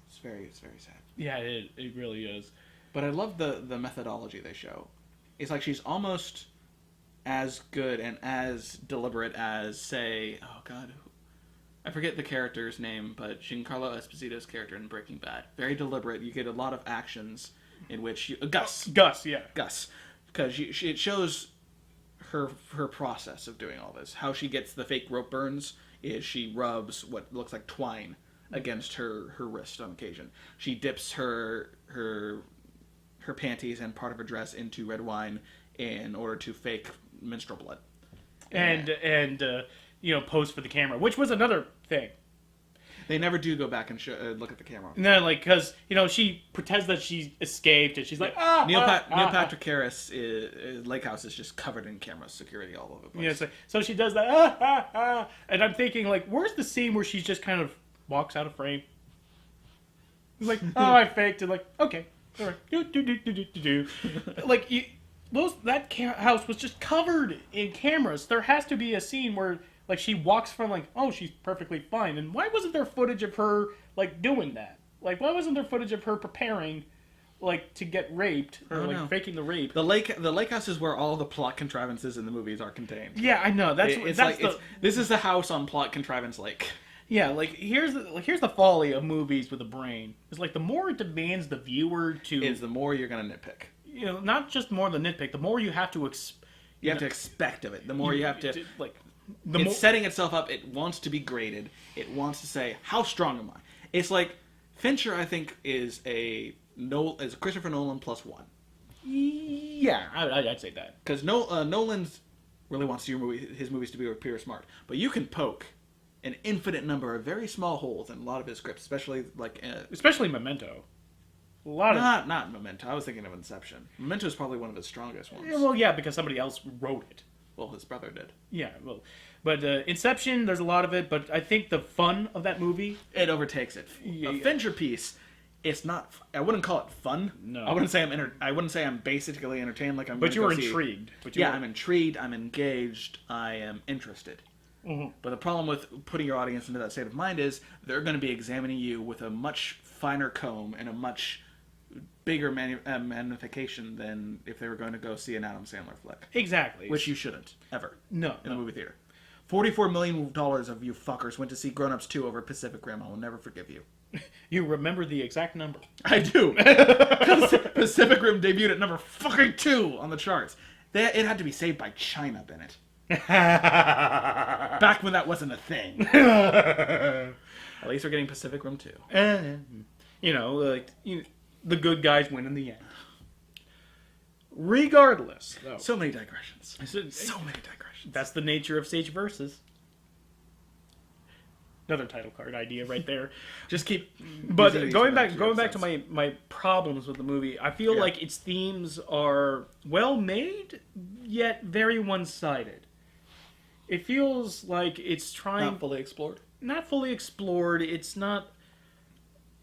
It's very sad. Yeah, it really is. But I love the methodology they show. It's like she's almost as good and as deliberate as, say, oh god, I forget the character's name, but Giancarlo Esposito's character in Breaking Bad. Very deliberate. You get a lot of actions in which Gus, because it shows her process of doing all this. How she gets the fake rope burns is she rubs what looks like twine against her wrist on occasion. She dips her panties and part of her dress into red wine in order to fake menstrual blood. And pose for the camera, which was another thing. They never do go back and look at the camera. No, like, because, she pretends that she escaped, and she's like, Neil Patrick Harris' lake house is just covered in camera security all over the place. Yeah, so she does that, and I'm thinking, like, where's the scene where she just kind of walks out of frame? It's like, oh, I faked it, like, okay, all right, do. Like, that house was just covered in cameras. There has to be a scene where, like, she walks from, like, oh, she's perfectly fine. And why wasn't there footage of her, like, doing that? Like, why wasn't there footage of her preparing, like, to get raped? Or, like, faking the rape? The lake house is where all the plot contrivances in the movies are contained. Yeah, I know. This is the house on Plot Contrivance Lake. Yeah, like, here's the folly of movies with a brain. It's like, the more it demands the viewer to... is the more you're going to nitpick. Not just more the nitpick, the more you have to... you have to expect of it. The more you have to like... It's setting itself up. It wants to be graded. It wants to say, how strong am I? It's like, Fincher, I think, is Christopher Nolan +1. Yeah, I'd say that. Because Nolan's really wants his movies to be pure smart. But you can poke an infinite number of very small holes in a lot of his scripts, especially Memento. Not Memento. I was thinking of Inception. Memento is probably one of his strongest ones. Yeah, well, yeah, because somebody else wrote it. Well, his brother did. Yeah, well, but Inception, there's a lot of it, but I think the fun of that movie... it overtakes it. A Fincher piece, it's not... I wouldn't call it fun. No. I wouldn't say I'm basically entertained like I'm... But you were intrigued. I'm intrigued, I'm engaged, I am interested. Mm-hmm. But the problem with putting your audience into that state of mind is they're going to be examining you with a much finer comb and a much bigger magnification than if they were going to go see an Adam Sandler flick. Exactly. Which you shouldn't, ever. No. In a movie theater. $44 million of you fuckers went to see Grown Ups 2 over Pacific Rim. I will never forgive you. You remember the exact number. I do. Pacific Rim debuted at number fucking 2 on the charts. It had to be Saved by China, Bennett. Back when that wasn't a thing. At least we're getting Pacific Rim 2. The good guys win in the end. Regardless, though. So many digressions. So many digressions. That's the nature of Sage Versus. Another title card idea right there. Just keep. But using these going for back extra going back to episodes. my problems with the movie, I feel like its themes are well made, yet very one-sided. It feels like it's trying Not fully explored. not fully explored. It's not.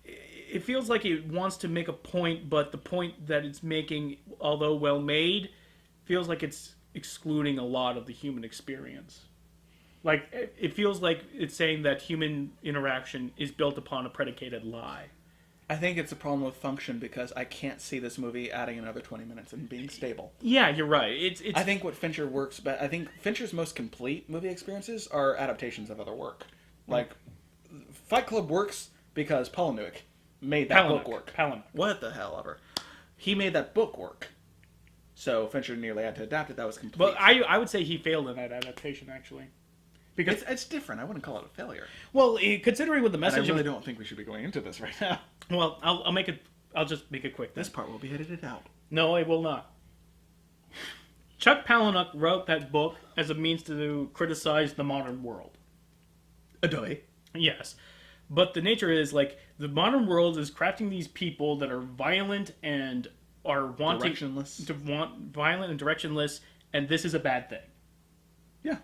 It feels like it wants to make a point, but the point that it's making, although well made, feels like it's excluding a lot of the human experience. Like, it feels like it's saying that human interaction is built upon a predicated lie. I think it's a problem with function because I can't see this movie adding another 20 minutes and being stable. Yeah, you're right. It's I think what Fincher works, but I think Fincher's most complete movie experiences are adaptations of other work. Like, Fight Club works because Palahniuk made that book work. Palahniuk. What the hell ever. He made that book work. So Fincher nearly had to adapt it. That was complete. Well, I would say he failed in that adaptation, actually. Because it's different. I wouldn't call it a failure. well, considering what the And message I really don't think we should be going into this right now. well, I'll make it. I'll just make it quick. This part will be edited out. No, I will not. Chuck Palahniuk wrote that book as a means to criticize the modern world. Adoy. Yes. But the nature is, like, the modern world is crafting these people that are violent and are wanting... Directionless. Violent and directionless, and this is a bad thing. Yeah.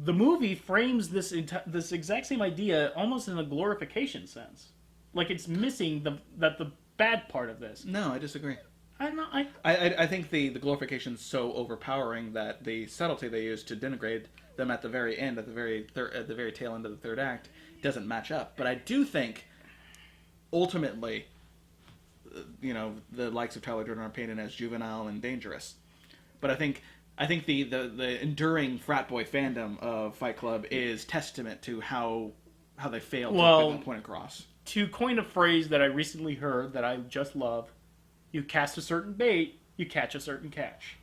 The movie frames this exact same idea almost in a glorification sense. Like, it's missing the bad part of this. No, I disagree. I don't know, I think the glorification is so overpowering that the subtlety they use to denigrate them at the very end, at the very tail end of the third act, doesn't match up. But I do think, ultimately, the likes of Tyler Durden are painted as juvenile and dangerous. But I think the enduring frat boy fandom of Fight Club is testament to how they failed to get that point across. To coin a phrase that I recently heard that I just love, you cast a certain bait, you catch a certain catch.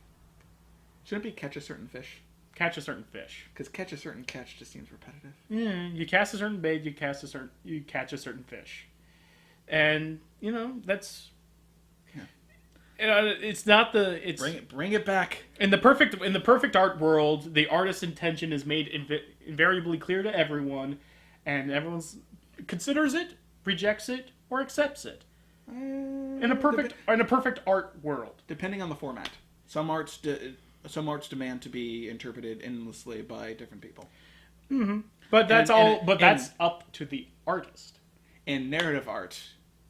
Shouldn't it be catch a certain fish? Catch a certain fish. Because catch a certain catch just seems repetitive. Yeah, you cast a certain bait, you catch a certain fish. And, that's... Yeah. It's not the... It's Bring it back. In the perfect art world, the artist's intention is made invariably clear to everyone, and everyone considers it, rejects it, or accepts it. In a perfect art world, depending on the format, some arts demand to be interpreted endlessly by different people. Mm-hmm. But that's that's up to the artist. In narrative art,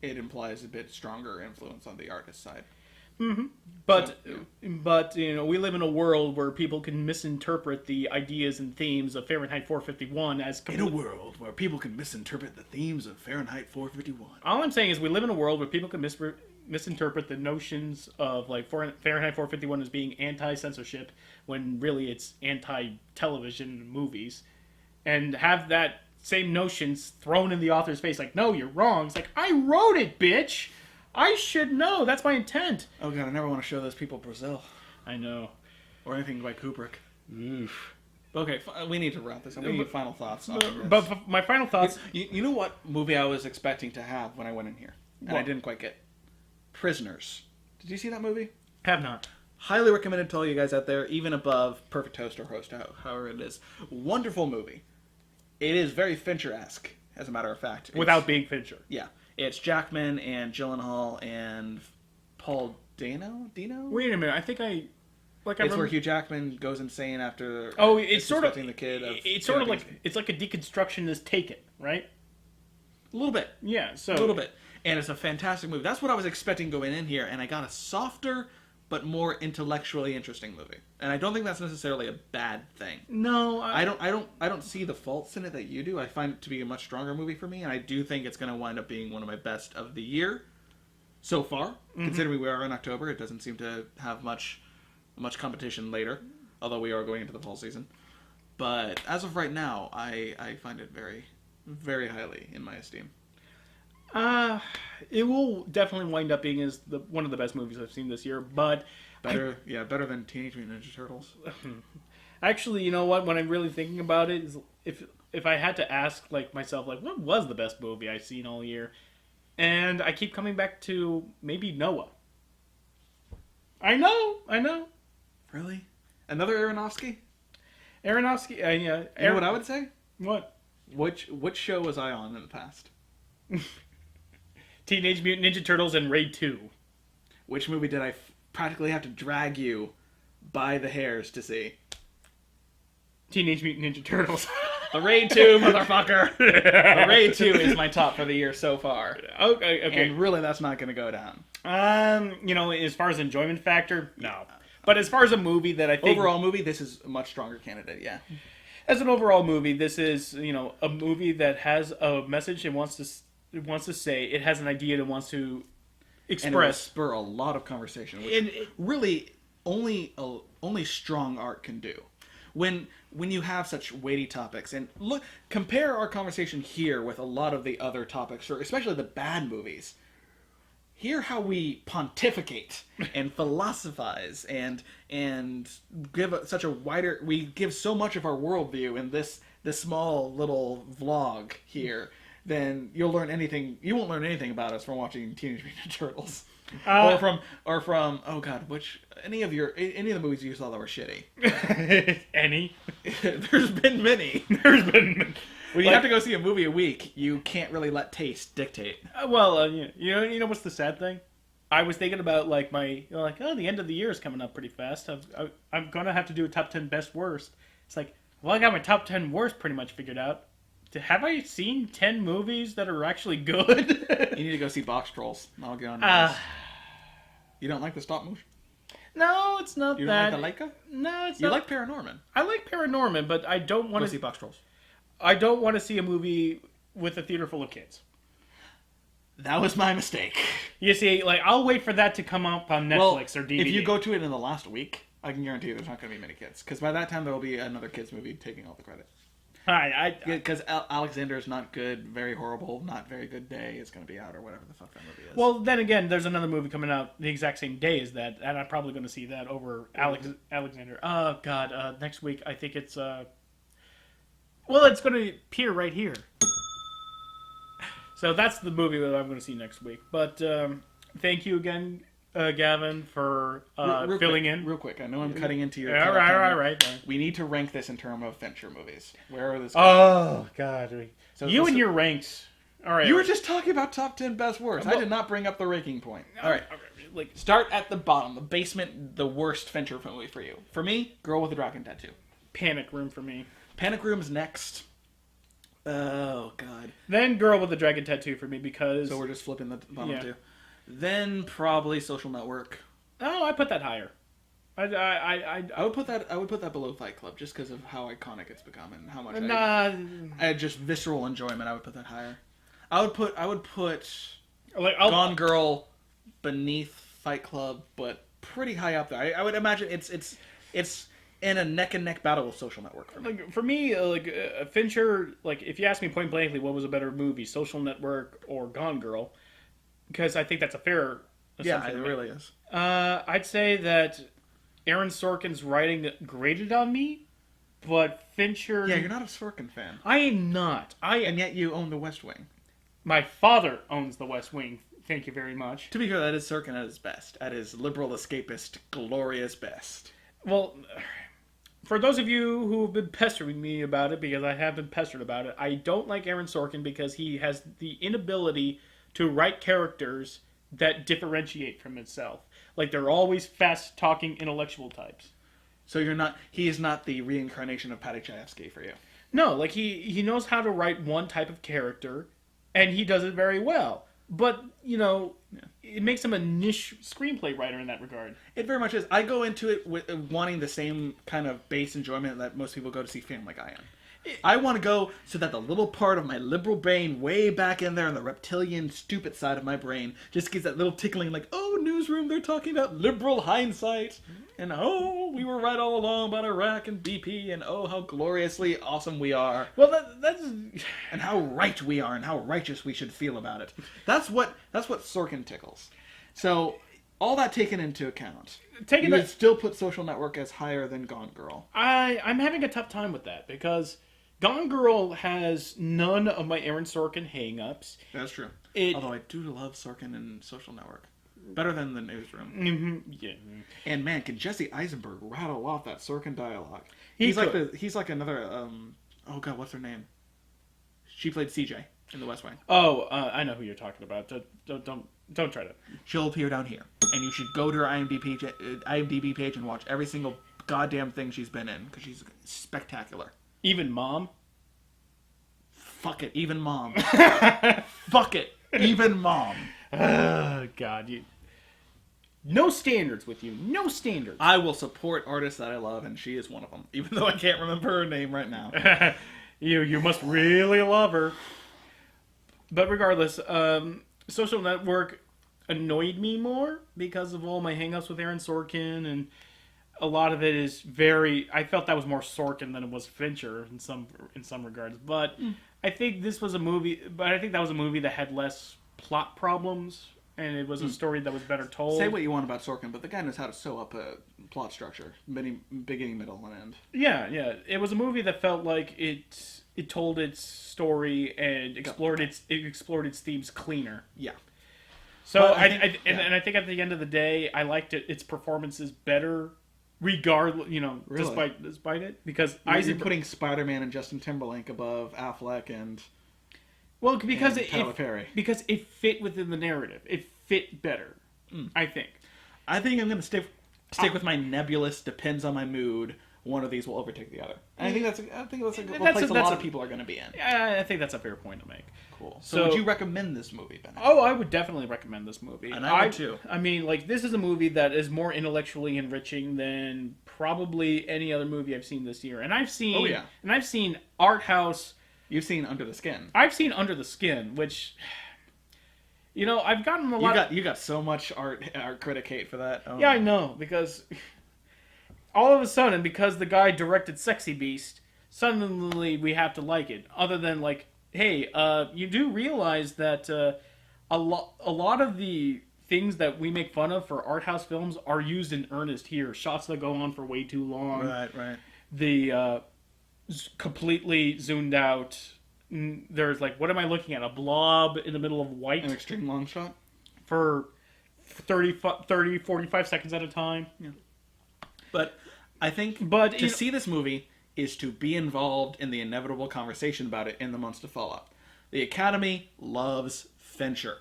it implies a bit stronger influence on the artist side. Mm-hmm. But we live in a world where people can misinterpret the ideas and themes of Fahrenheit 451 as in a world where people can misinterpret the themes of Fahrenheit 451. All I'm saying is we live in a world where people can misinterpret the notions of like Fahrenheit 451 as being anti-censorship when really it's anti-television and movies, and have that same notions thrown in the author's face like, no, you're wrong. It's like, I wrote it, bitch. I should know. That's my intent. Oh god, I never want to show those people Brazil. I know. Or anything by Kubrick. Oof. Okay, we need to wrap this up. We need final thoughts. But my final thoughts... You know what movie I was expecting to have when I went in here? And I didn't quite get? Prisoners. Did you see that movie? Have not. Highly recommended to all you guys out there, even above Perfect Host or Host, however it is. Wonderful movie. It is very Fincher-esque, as a matter of fact. Without being Fincher. Yeah. It's Jackman and Gyllenhaal and Paul Dano? Wait a minute. I think it's where Hugh Jackman goes insane after it's sort of the kid. It's sort of like it's like a deconstruction is Taken, right? A little bit. Yeah, so a little bit. And it's a fantastic movie. That's what I was expecting going in here, and I got a softer but more intellectually interesting movie. And I don't think that's necessarily a bad thing. No, I don't see the faults in it that you do. I find it to be a much stronger movie for me, and I do think it's going to wind up being one of my best of the year so far. Mm-hmm. Considering we are in October, it doesn't seem to have much competition later, although we are going into the fall season. But as of right now, I find it very, very highly in my esteem. It will definitely wind up being one of the best movies I've seen this year, but better than Teenage Mutant Ninja Turtles. Actually, you know what? When I'm really thinking about it, is if I had to ask myself, what was the best movie I've seen all year, and I keep coming back to maybe Noah. I know. Really? Another Aronofsky? Aronofsky? You know what I would say? What? Which show was I on in the past? Teenage Mutant Ninja Turtles and Raid 2. Which movie did I practically have to drag you by the hairs to see? Teenage Mutant Ninja Turtles. The Raid 2, motherfucker! The Raid 2 is my top for the year so far. Okay. And really, that's not going to go down. As far as enjoyment factor, no. But as far as a movie that I think... Overall movie, this is a much stronger candidate, yeah. As an overall movie, this is, a movie that has a message it wants to say. It has an idea it wants to express. And it will spur a lot of conversation, which really only strong art can do. When you have such weighty topics, and compare our conversation here with a lot of the other topics, or especially the bad movies. Hear how we pontificate and philosophize and give such a wider. We give so much of our worldview in this small little vlog here. Then you'll learn anything. You won't learn anything about us from watching Teenage Mutant Ninja Turtles, or from oh god, any of the movies you saw that were shitty. Any? There's been many. When you have to go see a movie a week, you can't really let taste dictate. You know what's the sad thing? I was thinking about the end of the year is coming up pretty fast. I'm gonna have to do a top 10 best worst. It's like, well, I got my top 10 worst pretty much figured out. Have I seen 10 movies that are actually good? You need to go see Box Trolls. I'll get on this. You don't like the stop motion? No, it's not you that. You don't like the Leica? No, it's not. You like Paranorman? I like Paranorman, but I don't want to see Box Trolls. I don't want to see a movie with a theater full of kids. That was my mistake. You see, I'll wait for that to come up on Netflix or DVD. If you go to it in the last week, I can guarantee you there's not going to be many kids. Because by that time, there will be another kids movie taking all the credit. Because Alexander's not good, very horrible, not very good day is going to be out, or whatever the fuck that movie is. Well, then again, there's another movie coming out the exact same day as that, and I'm probably going to see that over Alexander. Oh, God, next week, I think it's... it's going to appear right here. So that's the movie that I'm going to see next week. But thank you again, Gavin, for filling in. Real quick, I know I'm cutting into your... All right. We need to rank this in terms of Fincher movies. Where are this? Oh, God. So you and your ranks. All right. You were just talking about top 10 best worst. I did not bring up the ranking point. All right. Start at the bottom, the basement, the worst Fincher movie for you. For me, Girl with a Dragon Tattoo. Panic Room for me. Panic Room's next. Oh, God. Then Girl with the Dragon Tattoo for me because... So we're just flipping the bottom two. Then probably Social Network. Oh, I put that higher. I would put that below Fight Club just because of how iconic it's become and how much I had just visceral enjoyment. I would put that higher. I would put Gone Girl beneath Fight Club, but pretty high up there. I would imagine it's in a neck and neck battle with Social Network for me. Fincher, if you ask me point blankly what was a better movie, Social Network or Gone Girl, because I think that's a fair assumption. Yeah, it really is. I'd say that Aaron Sorkin's writing grated on me, but Fincher... Yeah, you're not a Sorkin fan. I am not. And yet you own The West Wing. My father owns The West Wing. Thank you very much. To be fair, that is Sorkin at his best. At his liberal, escapist, glorious best. Well... For those of you who have been pestering me about it, because I have been pestered about it, I don't like Aaron Sorkin because he has the inability to write characters that differentiate from himself. They're always fast-talking intellectual types. So he is not the reincarnation of Paddy Chayefsky for you? No, he knows how to write one type of character, and he does it very well. But, it makes him a niche screenplay writer in that regard. It very much is. I go into it with wanting the same kind of base enjoyment that most people go to see Family Guy in. I want to go so that the little part of my liberal brain way back in there on the reptilian stupid side of my brain just gets that little tickling oh, newsroom, they're talking about liberal hindsight. And oh, we were right all along about Iraq and BP and oh, how gloriously awesome we are. Well, that's... And how right we are and how righteous we should feel about it. That's what Sorkin tickles. So, all that taken into account, you would still put Social Network as higher than Gone Girl. I'm having a tough time with that because Gone Girl has none of my Aaron Sorkin hang-ups. That's true. Although I do love Sorkin and Social Network. Better than The Newsroom. Mm-hmm. Yeah. And man, can Jesse Eisenberg rattle off that Sorkin dialogue? He's like another, oh god, what's her name? She played CJ in The West Wing. Oh, I know who you're talking about. Don't try to. She'll appear down here, and you should go to her IMDb page and watch every single goddamn thing she's been in because she's spectacular. Even Mom. Fuck it, even Mom. Fuck it, even Mom. Oh, God, no standards with you. No standards. I will support artists that I love, and she is one of them. Even though I can't remember her name right now. You must really love her. But regardless, Social Network annoyed me more because of all my hangups with Aaron Sorkin, and a lot of it is very. I felt that was more Sorkin than it was Fincher in some regards. But I think this was a movie. But I think that was a movie that had less plot problems. And it was a story that was better told. Say what you want about Sorkin, but the guy knows how to sew up a plot structure. Beginning, middle, and end. Yeah. It was a movie that felt like it told its story and explored its themes cleaner. Yeah. So well, I think at the end of the day, I liked its performances better, regardless. Really? Despite it, because you're putting Spider-Man and Justin Timberlake above Affleck and. Well, because Tyler Perry. Because it fit within the narrative. It fit better, I think. I think I'm going to stick with my nebulous, depends on my mood. One of these will overtake the other. And I think that's a place a lot of people are going to be in. I think that's a fair point to make. Cool. So would you recommend this movie, Ben? Oh, I would definitely recommend this movie. And I would too. I mean, this is a movie that is more intellectually enriching than probably any other movie I've seen this year. And I've seen art house. You've seen Under the Skin. I've seen Under the Skin, which, I've gotten a lot. You got so much art critic hate for that. Yeah, I know, because all of a sudden, because the guy directed Sexy Beast, suddenly we have to like it. Other than hey, you do realize that a lot of the things that we make fun of for art house films are used in earnest here. Shots that go on for way too long. Right. The completely zoomed out. There's what am I looking at? A blob in the middle of white. An extreme long shot? For 30, 45 seconds at a time. Yeah. But I think to see this movie is to be involved in the inevitable conversation about it in the months to follow. The Academy loves Fincher.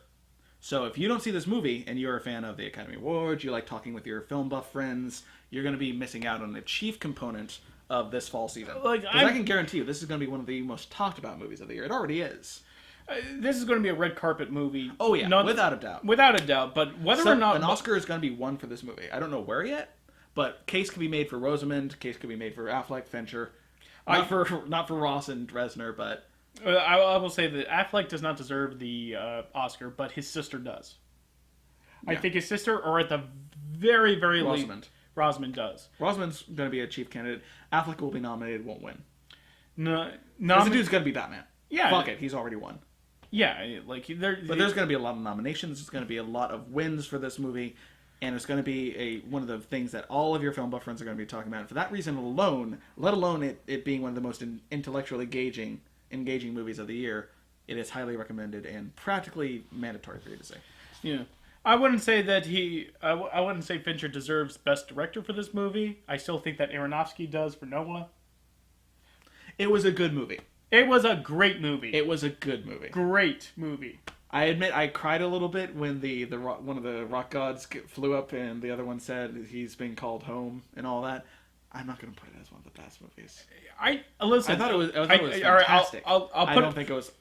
So if you don't see this movie and you're a fan of the Academy Awards, you like talking with your film buff friends, you're going to be missing out on the chief component of this fall season. I can guarantee you, this is going to be one of the most talked about movies of the year. It already is. This is going to be a red carpet movie. Oh yeah, without a doubt. Without a doubt, but whether or not... An Oscar is going to be won for this movie. I don't know where yet, but case could be made for Rosamund, case could be made for Affleck, Fincher. Not for Ross and Reznor, but... I will say that Affleck does not deserve the Oscar, but his sister does. Yeah. I think his sister, or at the very, very least... Rosamund does. Rosamund's going to be a chief candidate. Affleck will be nominated, won't win. No, the dude's going to be Batman. Yeah. Fuck it, he's already won. Yeah, but there's going to be a lot of nominations. There's going to be a lot of wins for this movie, and it's going to be one of the things that all of your film buff friends are going to be talking about. And for that reason alone, let alone it being one of the most intellectually engaging movies of the year, it is highly recommended and practically mandatory for you to see. Yeah. I wouldn't say that I wouldn't say Fincher deserves Best Director for this movie. I still think that Aronofsky does for Nolan. It was a good movie. It was a great movie. It was a good movie. Great movie. I admit I cried a little bit when one of the rock gods flew up and the other one said he's been called home and all that. I'm not going to put it as one of the best movies. Listen. I thought it was fantastic. I don't think it was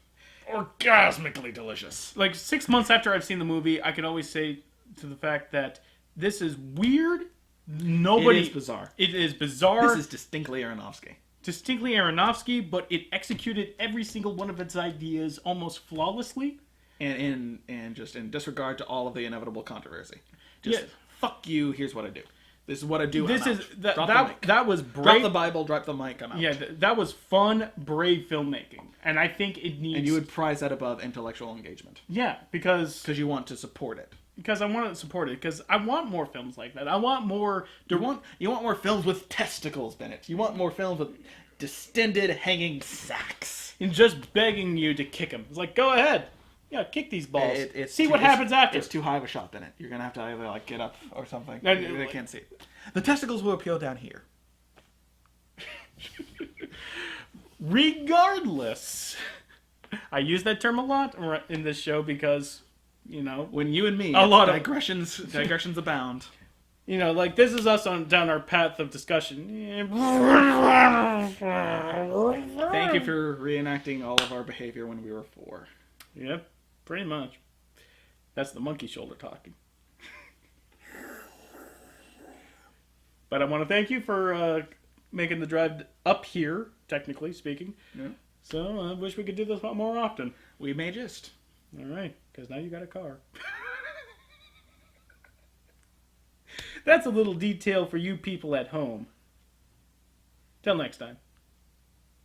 orgasmically delicious. 6 months after I've seen the movie, I can always say to the fact that this is weird. It is bizarre. It is bizarre. This is distinctly Aronofsky, but it executed every single one of its ideas almost flawlessly. And just in disregard to all of the inevitable controversy. Fuck you, here's what I do. This is what I do. That was brave. Drop the Bible, drop the mic, I'm out. Yeah, that was fun, brave filmmaking. And I think it needs... And you would prize that above intellectual engagement. Yeah, because you want to support it. Because I want to support it. Because I want more films like that. I want more... You want more films with testicles, Bennett. You want more films with distended, hanging sacks. And just begging you to kick them. It's go ahead. Yeah, kick these balls. See what happens after. It's too high of a shot, Bennett. You're going to have to either get up or something. They can't see it. The testicles will appeal down here. Regardless, I use that term a lot in this show because, you know, When you and me, A lot of- digressions abound. you know, like this is us on down our path of discussion. Thank you for reenacting all of our behavior when we were 4. Yep, pretty much. That's the monkey shoulder talking. But I want to thank you for making the drive up here, technically speaking. Yeah. So I wish we could do this more often. We may just. All right, because now you got a car. That's a little detail for you people at home. Till next time.